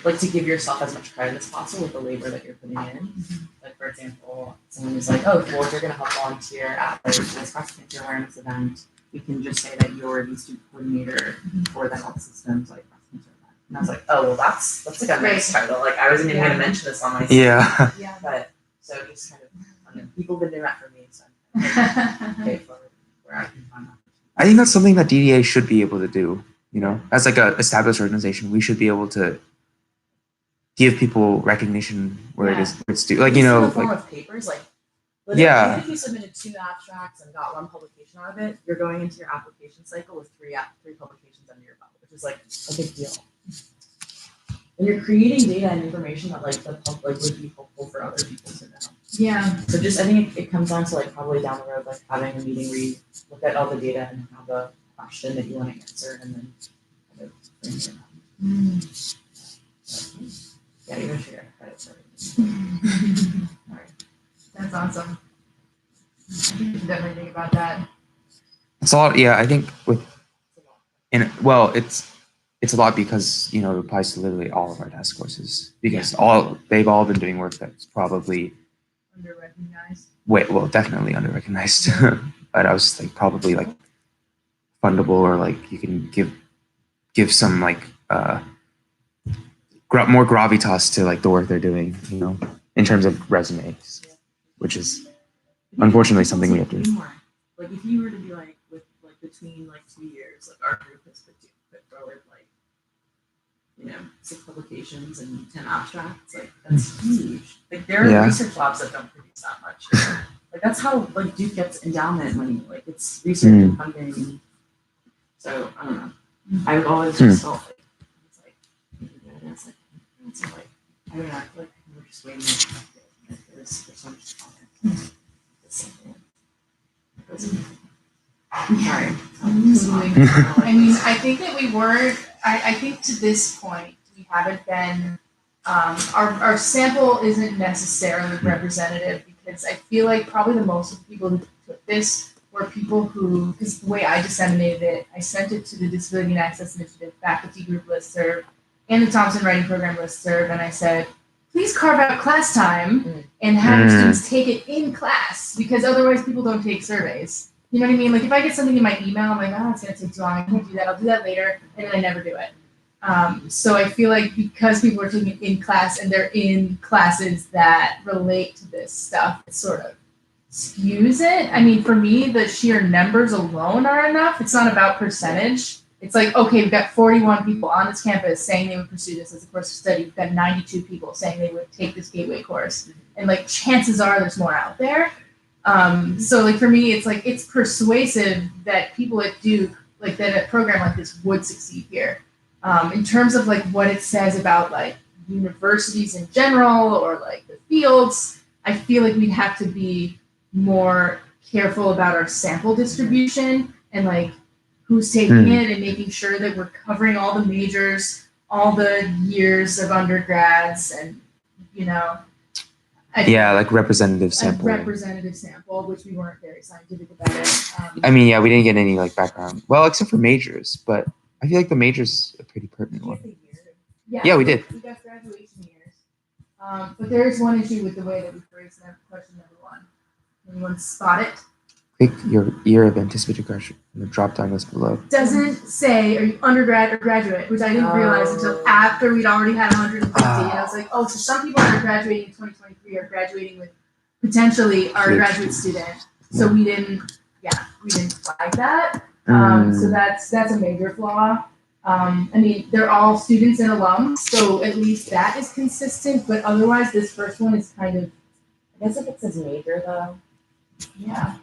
S3: like to give yourself as much credit as possible with the labor that you're putting in. Like for example, someone who's like, oh, well, if you're gonna help volunteer at like this breast cancer awareness event, we can just say that you're the student coordinator for the health systems like breast cancer event. And I was like, oh well, that's like a nice title. Like I wasn't even gonna mention this on my CV.
S2: Yeah.
S6: Yeah.
S3: But so just kind of I mean, people have been doing that for me, so I'm okay for where I can find that.
S2: I think that's something that DDA should be able to do. You know, as like a established organization, we should be able to give people recognition where it's due. Like, you know,
S3: in the form
S2: like,
S3: of papers, like literally,
S2: Yeah.
S3: even if you submitted 2 abstracts and got 1 publication out of it, you're going into your application cycle with 3 publications under your belt, which is like a big deal. And you're creating data and information that like the public would be helpful for other people to know.
S6: Yeah.
S3: So just I think it comes down to like probably down the road like having a meeting where you look at all the data and have a question that you want to answer and then kind of bring it around. Yeah, you don't share credit for it.
S6: That's awesome. I think we should definitely think about that.
S2: It's a lot. Yeah, I think it's a lot because it applies to literally all of our task courses because they've all been doing work that's probably
S6: Under-recognized.
S2: definitely under-recognized. But I was like probably like fundable or like you can give some like more gravitas to like the work they're doing, in terms of resumes, which is unfortunately something we have to do.
S3: Like if you were to be like between like 2 years, like our group has put forward like 6 publications and 10 abstracts. Like that's huge. Like there are research labs that don't produce that much. Like that's how like Duke gets endowment money. Like it's research and funding. So I don't know. I've always just felt like it's like I don't know. I feel like we're just waiting for so much Sorry.
S6: I mean, I think that we weren't. I think to this point we haven't been. Our sample isn't necessarily representative because I feel like probably the most of the people who took this were people who, because the way I disseminated it, I sent it to the Disability and Access Initiative faculty group listserv and the Thompson Writing Program listserv, and I said, please carve out class time and have your students take it in class because otherwise people don't take surveys. You know what I mean? Like if I get something in my email, I'm like, oh, it's gonna take too long. I can't do that. I'll do that later, and then I never do it. So I feel like because people are taking it in class and they're in classes that relate to this stuff, it sort of skews it. I mean, for me, the sheer numbers alone are enough. It's not about percentage. It's like, okay, we've got 41 people on this campus saying they would pursue this as a course of study. We've got 92 people saying they would take this gateway course. And like chances are there's more out there. So like for me, it's like it's persuasive that people at Duke, like that a program like this would succeed here. In terms of like what it says about like universities in general or like the fields, I feel like we'd have to be more careful about our sample distribution and like who's taking it and making sure that we're covering all the majors, all the years of undergrads, and
S2: like representative sample.
S6: A representative sample, which we weren't very scientific about it.
S2: I mean, we didn't get any like background. Well, except for majors, but I feel like the majors are pretty pertinent one. Yeah, we did.
S6: We got graduation years. But there is one issue with the way that we phrased question number 1. Anyone spot it?
S2: Click your year of anticipated graduation in the drop-down list below.
S6: Doesn't say are you undergrad or graduate, which I didn't realize until after we'd already had 150. And I was like, oh, so some people that are graduating in 2023 are graduating with potentially our graduate student. So we didn't flag that. So that's a major flaw. I mean, they're all students and alums, so at least that is consistent. But otherwise, this first one is kind of.
S3: I guess if it says major though.
S6: Yeah.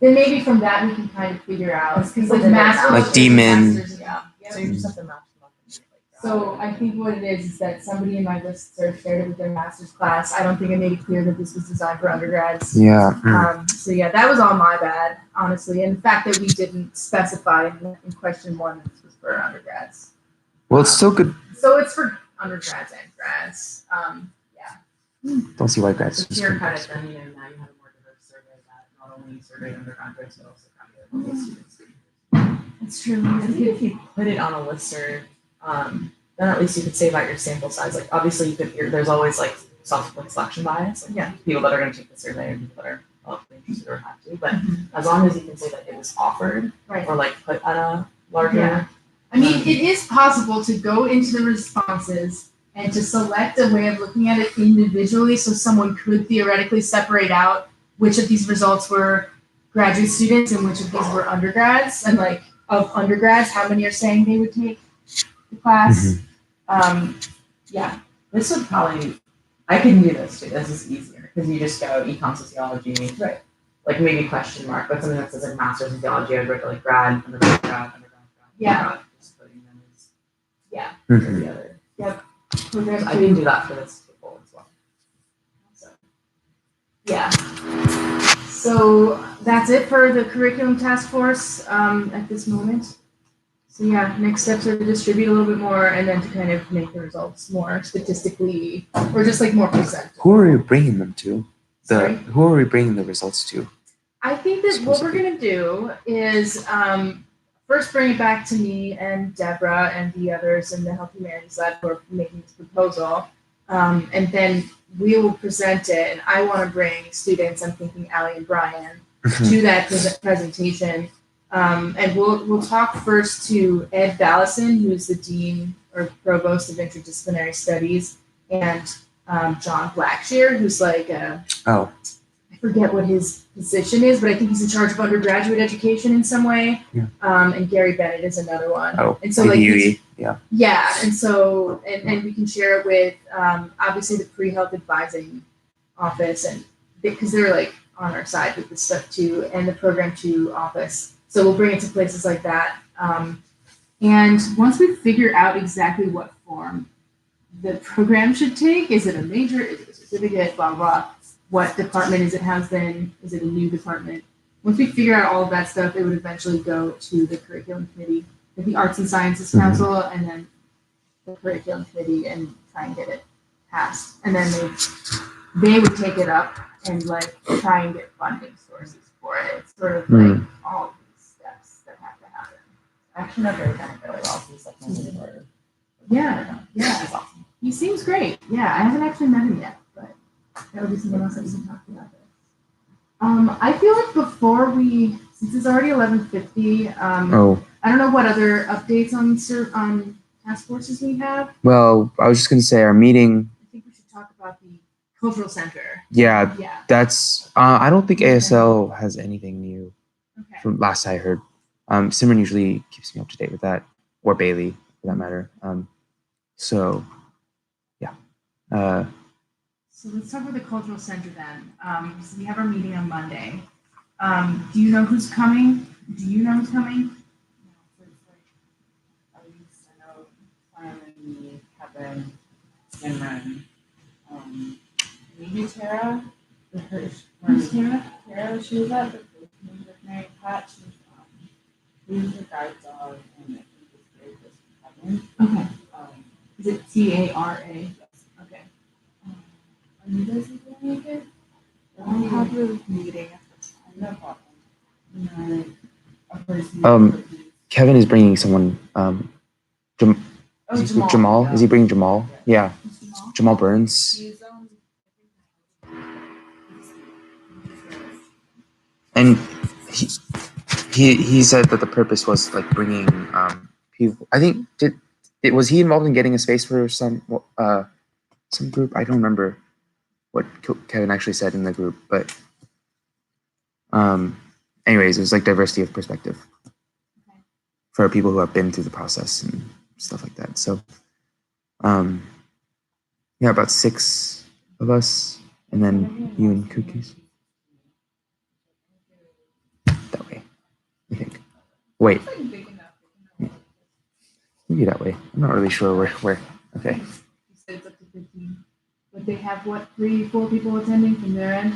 S6: Then maybe from that we can kind of figure out because like
S2: masters, like D-Min.
S3: So you just have to match them up.
S6: So I think what it is that somebody in my list shared it with their master's class. I don't think I made it clear that this was designed for undergrads.
S2: Yeah.
S6: So yeah, that was all my bad, honestly. And the fact that we didn't specify in question 1 that this was for undergrads.
S2: Well, it's still good.
S6: So it's for undergrads and grads.
S2: Don't see why grads.
S3: If you're kind of then now you have a more diverse survey that not only surveyed undergraduates but also graduate students.
S6: That's true.
S3: I think if you put it on a listserv, then at least you could save out your sample size. Like obviously there's always like selection bias. Like people that are going to take the survey or people that are interested or have to. But as long as you can say that it was offered or like put at a larger.
S6: Yeah. I mean, it is possible to go into the responses and to select a way of looking at it individually, so someone could theoretically separate out which of these results were graduate students and which of these were undergrads, and like of undergrads, how many are saying they would take the class.
S3: This would probably, I can do this too. This is easier because you just go econ sociology,
S6: right?
S3: Like maybe question mark, but something that says like master's in theology, I'd write like grad, undergrad.
S6: Yeah.
S3: Just putting them as
S6: the
S3: other.
S6: Yep.
S3: I can do that for this table as well. So.
S6: Yeah. So that's it for the curriculum task force at this moment. So yeah, next steps are to distribute a little bit more and then to kind of make the results more statistically or just like more presentable.
S2: Who are we bringing them to?
S6: Sorry?
S2: Who are we bringing the results to?
S6: I think that what we're gonna do is first bring it back to me and Deborah and the others in the Health Humanities Lab who are making this proposal, and then we will present it. And I want to bring students. I'm thinking Allie and Brian to that presentation, and we'll talk first to Ed Ballison, who's the dean or provost of interdisciplinary studies, and John Blackshear, who's like
S2: Oh,
S6: I forget what his position is, but I think he's in charge of undergraduate education in some way.
S2: Yeah.
S6: And Gary Bennett is another one.
S2: oh,
S6: And so like
S2: ABUE, yeah.
S6: yeah, and so and we can share it with obviously the pre-health advising office and because they're like on our side with this stuff too, and the program 2 office. So we'll bring it to places like that. And once we figure out exactly what form the program should take, is it a major, is it a certificate, blah, blah, what department is it housed in, is it a new department? Once we figure out all of that stuff, it would eventually go to the curriculum committee, with the Arts and Sciences Council, and then the curriculum committee and try and get it passed. And then they would take it up and like try and get funding sources for it. It's sort of like all of these steps that have to happen.
S3: Actually, not very kind of really well. He's like one of
S6: Yeah, yeah.
S3: He's awesome.
S6: He seems great. Yeah, I haven't actually met him yet, but that would be someone else that we can talk about this. I feel like before we, since it's already 11:50, I don't know what other updates on task forces we have.
S2: Well, I was just going to say our meeting.
S6: I think we should talk about the cultural center.
S2: Yeah,
S6: Yeah.
S2: that's. I don't think ASL has anything new
S6: Okay.
S2: from last I heard. Simran usually keeps me up to date with that, or Bailey for that matter. So, yeah.
S6: So let's talk about the cultural center then. So we have our meeting on Monday. Do you know who's coming? Do you know who's coming?
S3: At least I know Simon, me, Kevin, Simran, maybe Tara.
S6: Who's Tara?
S3: Tara, she was at the first meeting with Mary Pat. She's the guide dog, and I think it's very close to Kevin.
S6: Okay. Is it TARA? Okay.
S3: Are you guys going to make it?
S5: I'll have your meeting at the time.
S3: No problem. A person.
S2: Kevin is bringing someone. Jamal. Is he bringing Jamal? Yeah. Jamal Burns. And he said that the purpose was like bringing people. I think was he involved in getting a space for some group? I don't remember what Kevin actually said in the group, but anyways, it was like diversity of perspective for people who have been through the process and stuff like that. So yeah, about 6 of us, and then you and Cookies. That way, I think. Wait. Maybe that way. I'm not really sure where. Okay.
S6: You said it's up to 15. But they have what, 3-4 people attending from their end?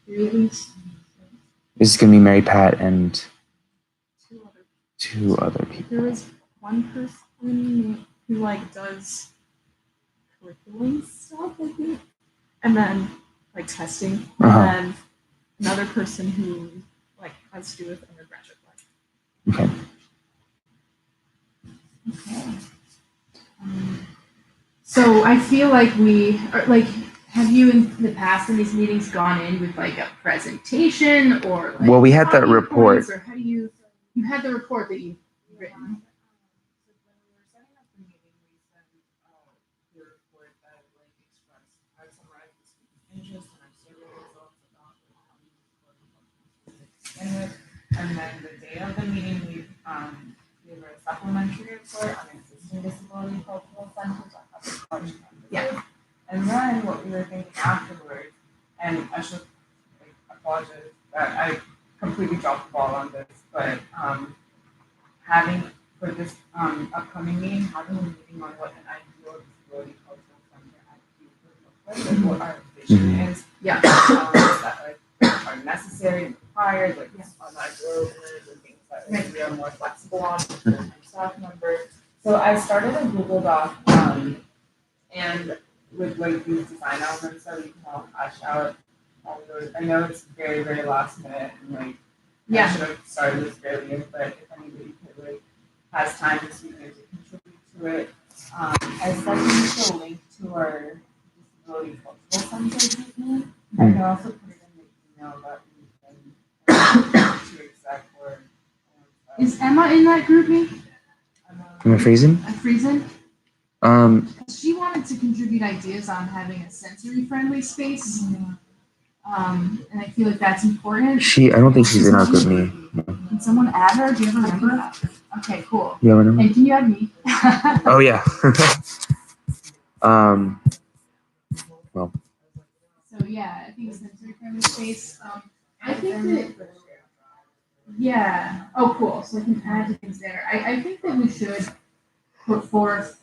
S6: 3 at least?
S2: This is gonna be Mary Pat and
S5: 2 other.
S2: 2 other people.
S5: There was one person who like does curriculum stuff, I think, and then like testing, and then another person who like has to do with undergraduate work.
S2: Okay.
S6: Okay. So I feel like we are like, have you in the past in these meetings gone in with like a presentation or like
S2: Well, we had that
S6: talking
S2: report.
S6: points, or how do you had the report that you've written?
S3: And then the day of the meeting, we gave a supplementary report on existing disability cultural centers on other college campuses.
S6: Yeah.
S3: And then what we were thinking afterwards, and I should apologize that I completely dropped the ball on this, but having for this upcoming meeting, having a meeting on what an ideal disability cultural center actually would look like, what our vision is,
S6: Yeah.
S3: that like are necessary and required, like on our road and things that we are more flexible on. staff member. So I started a Google Doc, and with like these design elements that we can all hash out. All those. I know it's very, very last minute, and like I should have started this earlier, but if anybody could like has time this weekend to contribute to it, I sent you the link to our disability cultural center with me. I can also put it in the email that we can to exec or.
S1: Is Emma in that group me?
S2: Am I freezing?
S1: Friesen? She wanted to contribute ideas on having a sensory friendly space. And I feel like that's important.
S2: I don't think she's in our group me. No.
S1: Can someone add her? Do you have a number? Okay, cool.
S2: You have a number?
S1: And can you add me?
S2: Oh yeah. Well.
S1: So yeah, I think sensory friendly space. I think that yeah. Oh cool. So I can add to things there. I think that we should put forth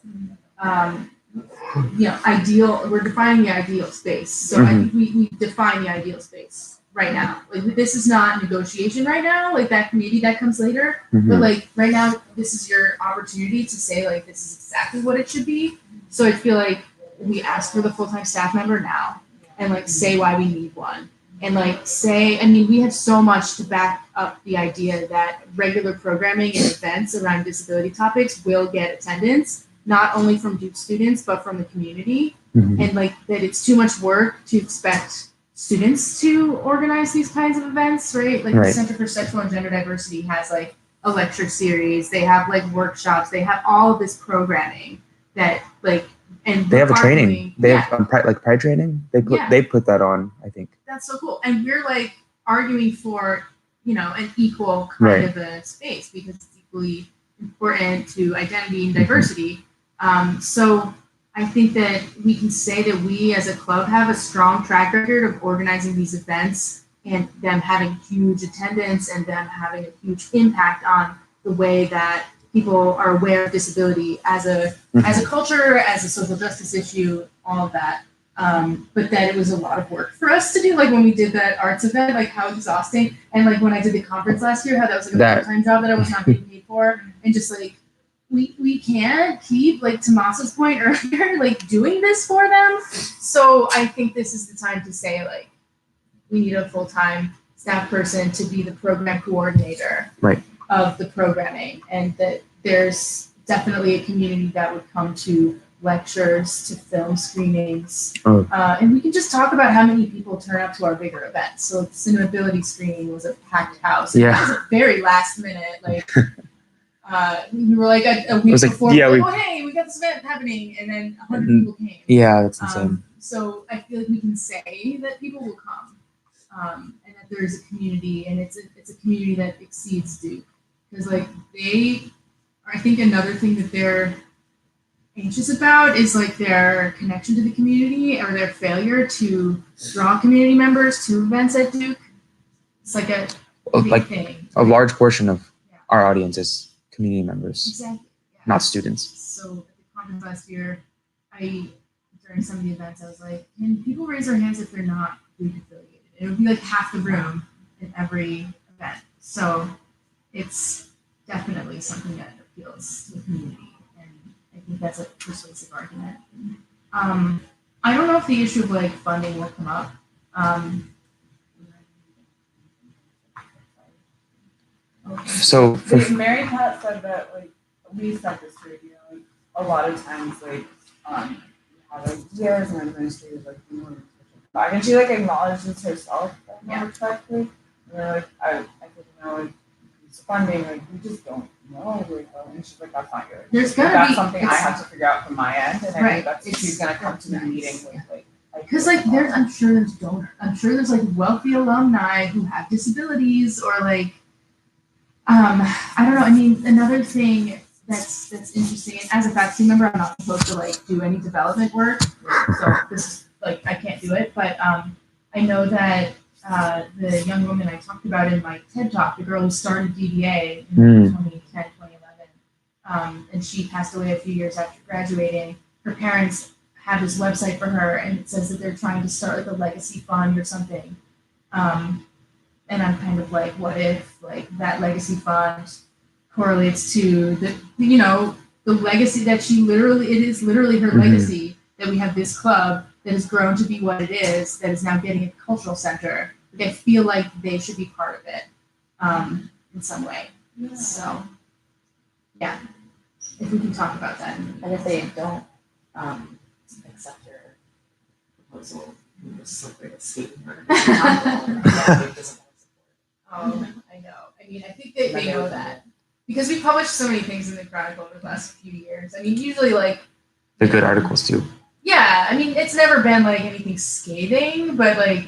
S1: ideal, we're defining the ideal space. So I think we define the ideal space right now. Like this is not negotiation right now, like that maybe that comes later. But like right now, this is your opportunity to say like this is exactly what it should be. So I feel like we ask for the full-time staff member now and like say why we need one. And like say, I mean, we have so much to back up the idea that regular programming and events around disability topics will get attendance, not only from Duke students, but from the community. And like that it's too much work to expect students to organize these kinds of events, right? Like the Center for Sexual and Gender Diversity has like a lecture series, they have like workshops, they have all of this programming that like, and
S2: they have a training. They have like pride training. They put that on, I think.
S1: That's so cool. And we're like arguing for, an equal kind of a space because it's equally important to identity and diversity. So I think that we can say that we as a club have a strong track record of organizing these events and them having huge attendance and them having a huge impact on the way that people are aware of disability as a culture, as a social justice issue, all of that. But that it was a lot of work for us to do. Like when we did that arts event, like how exhausting. And like when I did the conference last year, how that was like a part-time job that I was not getting paid for. And just like, we can't keep, like Tomaso's point earlier, like doing this for them. So I think this is the time to say like, we need a full-time staff person to be the program coordinator of the programming, and that there's definitely a community that would come to lectures, to film screenings, and we can just talk about how many people turn up to our bigger events. So the Cinemability screening was a packed house. And it was a very last minute, like we were like a week before, hey, we got this event happening, and then 100 people came.
S2: Yeah, that's insane.
S1: So I feel like we can say that people will come, and that there is a community, and it's a community that exceeds Duke, because like I think another thing that they're anxious about is like their connection to the community or their failure to draw community members to events at Duke. It's like a big thing.
S2: A large portion of our audience is community members,
S1: exactly,
S2: not students.
S1: So at the conference last year, during some of the events, I was like, can people raise their hands if they're not Duke affiliated? It would be like half the room in every event. So it's definitely something that appeals to the community. I think that's a persuasive argument. I don't know if the issue of like funding will come up.
S2: So
S3: Mary Pat said that like we set this straight, like a lot of times like we have ideas and administrators like we want to push it back, and she like acknowledges herself respectfully. And we're like, I think like it's funding, like we just don't know, and she's like, that's not good.
S1: There's
S3: that's something I have to figure out from my end, and I think that's she's gonna come to the meeting with like.
S1: Because like I'm sure there's donors. I'm sure there's like wealthy alumni who have disabilities or like I don't know. I mean, another thing that's interesting, and as a faculty member, I'm not supposed to like do any development work, so this is like I can't do it. But I know that the young woman I talked about in my TED Talk, the girl who started DBA in 2010, 2011, and she passed away a few years after graduating. Her parents have this website for her, and it says that they're trying to start like a legacy fund or something. And I'm kind of like, what if like that legacy fund correlates to the legacy that it is literally her legacy that we have this club that has grown to be what it is, that is now getting a cultural center. Like, I feel like they should be part of it in some way.
S3: Yeah.
S1: So, yeah, if we can talk about that.
S3: And if they don't accept your proposal, you just look like a skating rink.
S1: Oh, I know. I mean, I think they know that. Because we published so many things in the Chronicle over the last few years. I mean, usually, like...
S2: They're good articles, too.
S1: Yeah, I mean, it's never been, like, anything scathing, but, like...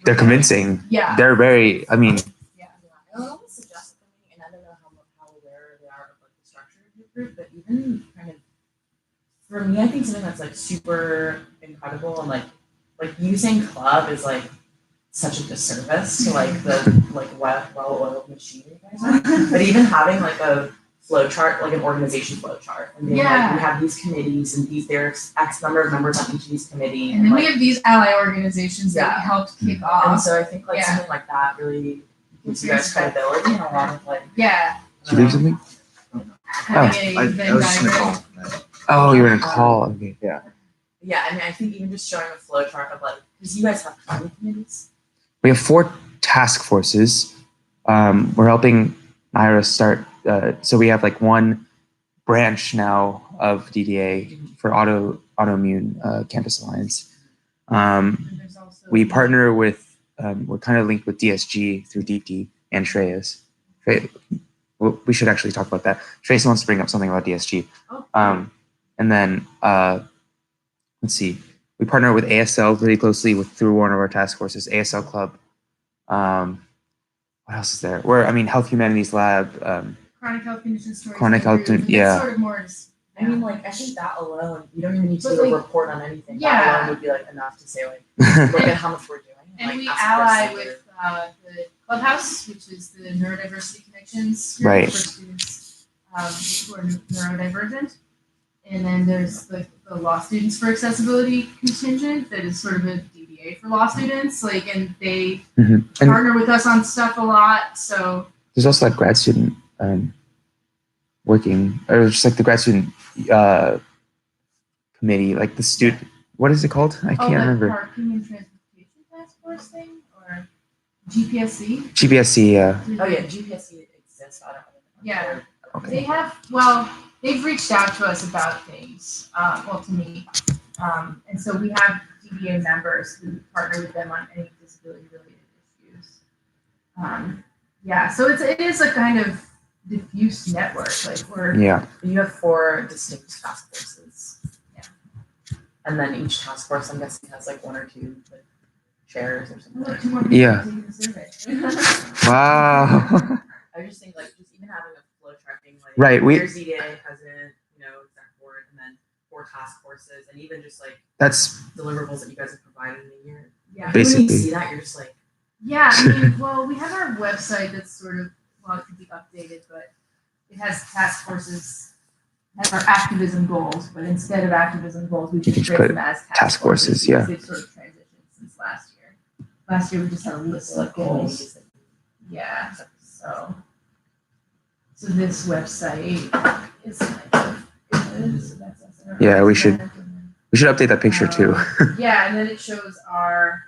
S2: They're convincing.
S1: Yeah.
S2: They're very, I mean...
S3: Yeah, I would almost suggest something, and I don't know how aware they are of, like, the structure of your group, but even kind of... For me, I think something that's, like, super incredible and, like using club is, like, such a disservice to like the well-oiled machine you guys are. But even having like a flow chart, like an organization flow chart, and being like we have these committees and there's X number of members on each of these committees.
S1: And then we have these ally organizations that we helped kick off.
S3: And so I think like something like that really gives you guys credibility and a lot of like
S2: Did you leave something?
S1: having a Venn
S4: I was just in a
S1: diagram.
S4: call.
S2: Oh, you were in a call. Okay.
S3: Yeah, I mean I think even just showing a flow chart of like because you guys have how many committees?
S2: We have 4 task forces. We're helping Myra start. So we have like one branch now of DDA for autoimmune campus alliance.
S1: And there's also
S2: We partner with. We're kind of linked with DSG through DeepD and Shreyas. Well, we should actually talk about that. Shreyas wants to bring up something about DSG.
S3: Oh.
S2: And then let's see. We partner with ASL really closely through one of our task forces, ASL Club. What else is there? Health Humanities Lab.
S1: chronic health condition stories.
S2: Chronic health,
S1: and
S2: yeah.
S1: That's sort of more just,
S3: I mean, like, I think that alone, you don't even need to
S1: But,
S3: do a
S1: like,
S3: report on anything.
S1: yeah.
S3: That alone would be, like, enough to say, like, look at how much we're doing.
S1: and
S3: like,
S1: we
S3: ask for
S1: ally
S3: a
S1: with the Clubhouse, which is the Neurodiversity Connections group
S2: Right.
S1: for students who are neurodivergent. And then there's the Law Students for Accessibility contingent that is sort of a DBA for law students. Like, and they
S2: And
S1: partner with us on stuff a lot. So
S2: there's also that grad student working, or just like the grad student committee, like the student. What is it called? I can't
S1: the
S2: remember.
S1: Parking and Transportation Task Force thing or GPSC.
S2: GBSC. Yeah.
S3: Oh, yeah, GPSC exists. I don't know.
S1: Yeah.
S2: Okay.
S1: They have, they've reached out to us about things, to me. And so we have DBA members who partner with them on any disability-related issues. So it is a kind of diffuse network. Like
S2: Yeah.
S3: You have 4 distinct task forces. Yeah. And then each task force, I'm guessing, has like 1 or 2 like, chairs or something.
S1: 2 more people
S2: Yeah.
S1: taking the survey.
S2: Wow.
S3: I just think like just even having a flow chart being like
S2: Right,
S3: here's DDA president, exec board, and then 4 task forces, and even just like
S2: That's
S3: deliverables that you guys have provided in a year.
S1: Yeah.
S2: Basically.
S3: When you see that, you're just like,
S1: Yeah, I mean, we have our website that's sort of, it could be updated, but it has task forces, has our activism goals, but instead of activism goals, we
S2: can
S1: just
S2: just
S1: create
S2: put
S1: them as
S2: task forces, yeah.
S1: because they've sort of transitioned since last year. Last year, we just had a list of goals. Yeah, so this website is kind of good, so that's us.
S2: Yeah, we should update that picture too.
S1: Yeah, and then it shows our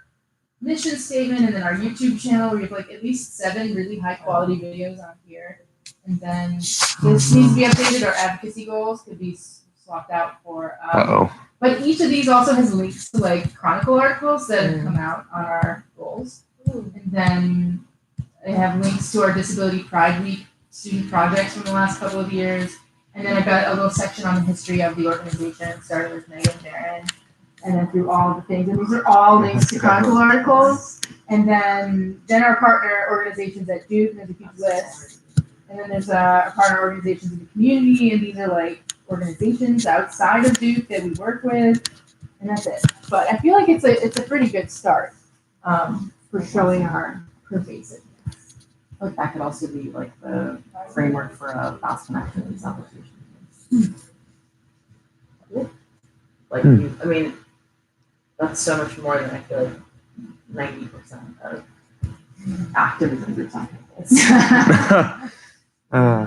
S1: mission statement and then our YouTube channel. We have like at least 7 really high quality videos on here. And then this needs to be updated. Our advocacy goals could be swapped out for. But each of these also has links to like Chronicle articles that have come out on our goals. And then they have links to our Disability Pride Week student projects from the last couple of years. And then I've got a little section on the history of the organization, starting with Megan Barron, and then through all the things. And these are all links to Chronicle articles. And then our partner organizations at Duke, there's a huge list. And then there's our partner organizations in the community, and these are like organizations outside of Duke that we work with, and that's it. But I feel like it's a pretty good start for showing our pervasiveness.
S3: like that could also be like the framework for a fast connection in these applications. Like, I mean, that's so much more than I feel like 90% of activism groups on campus.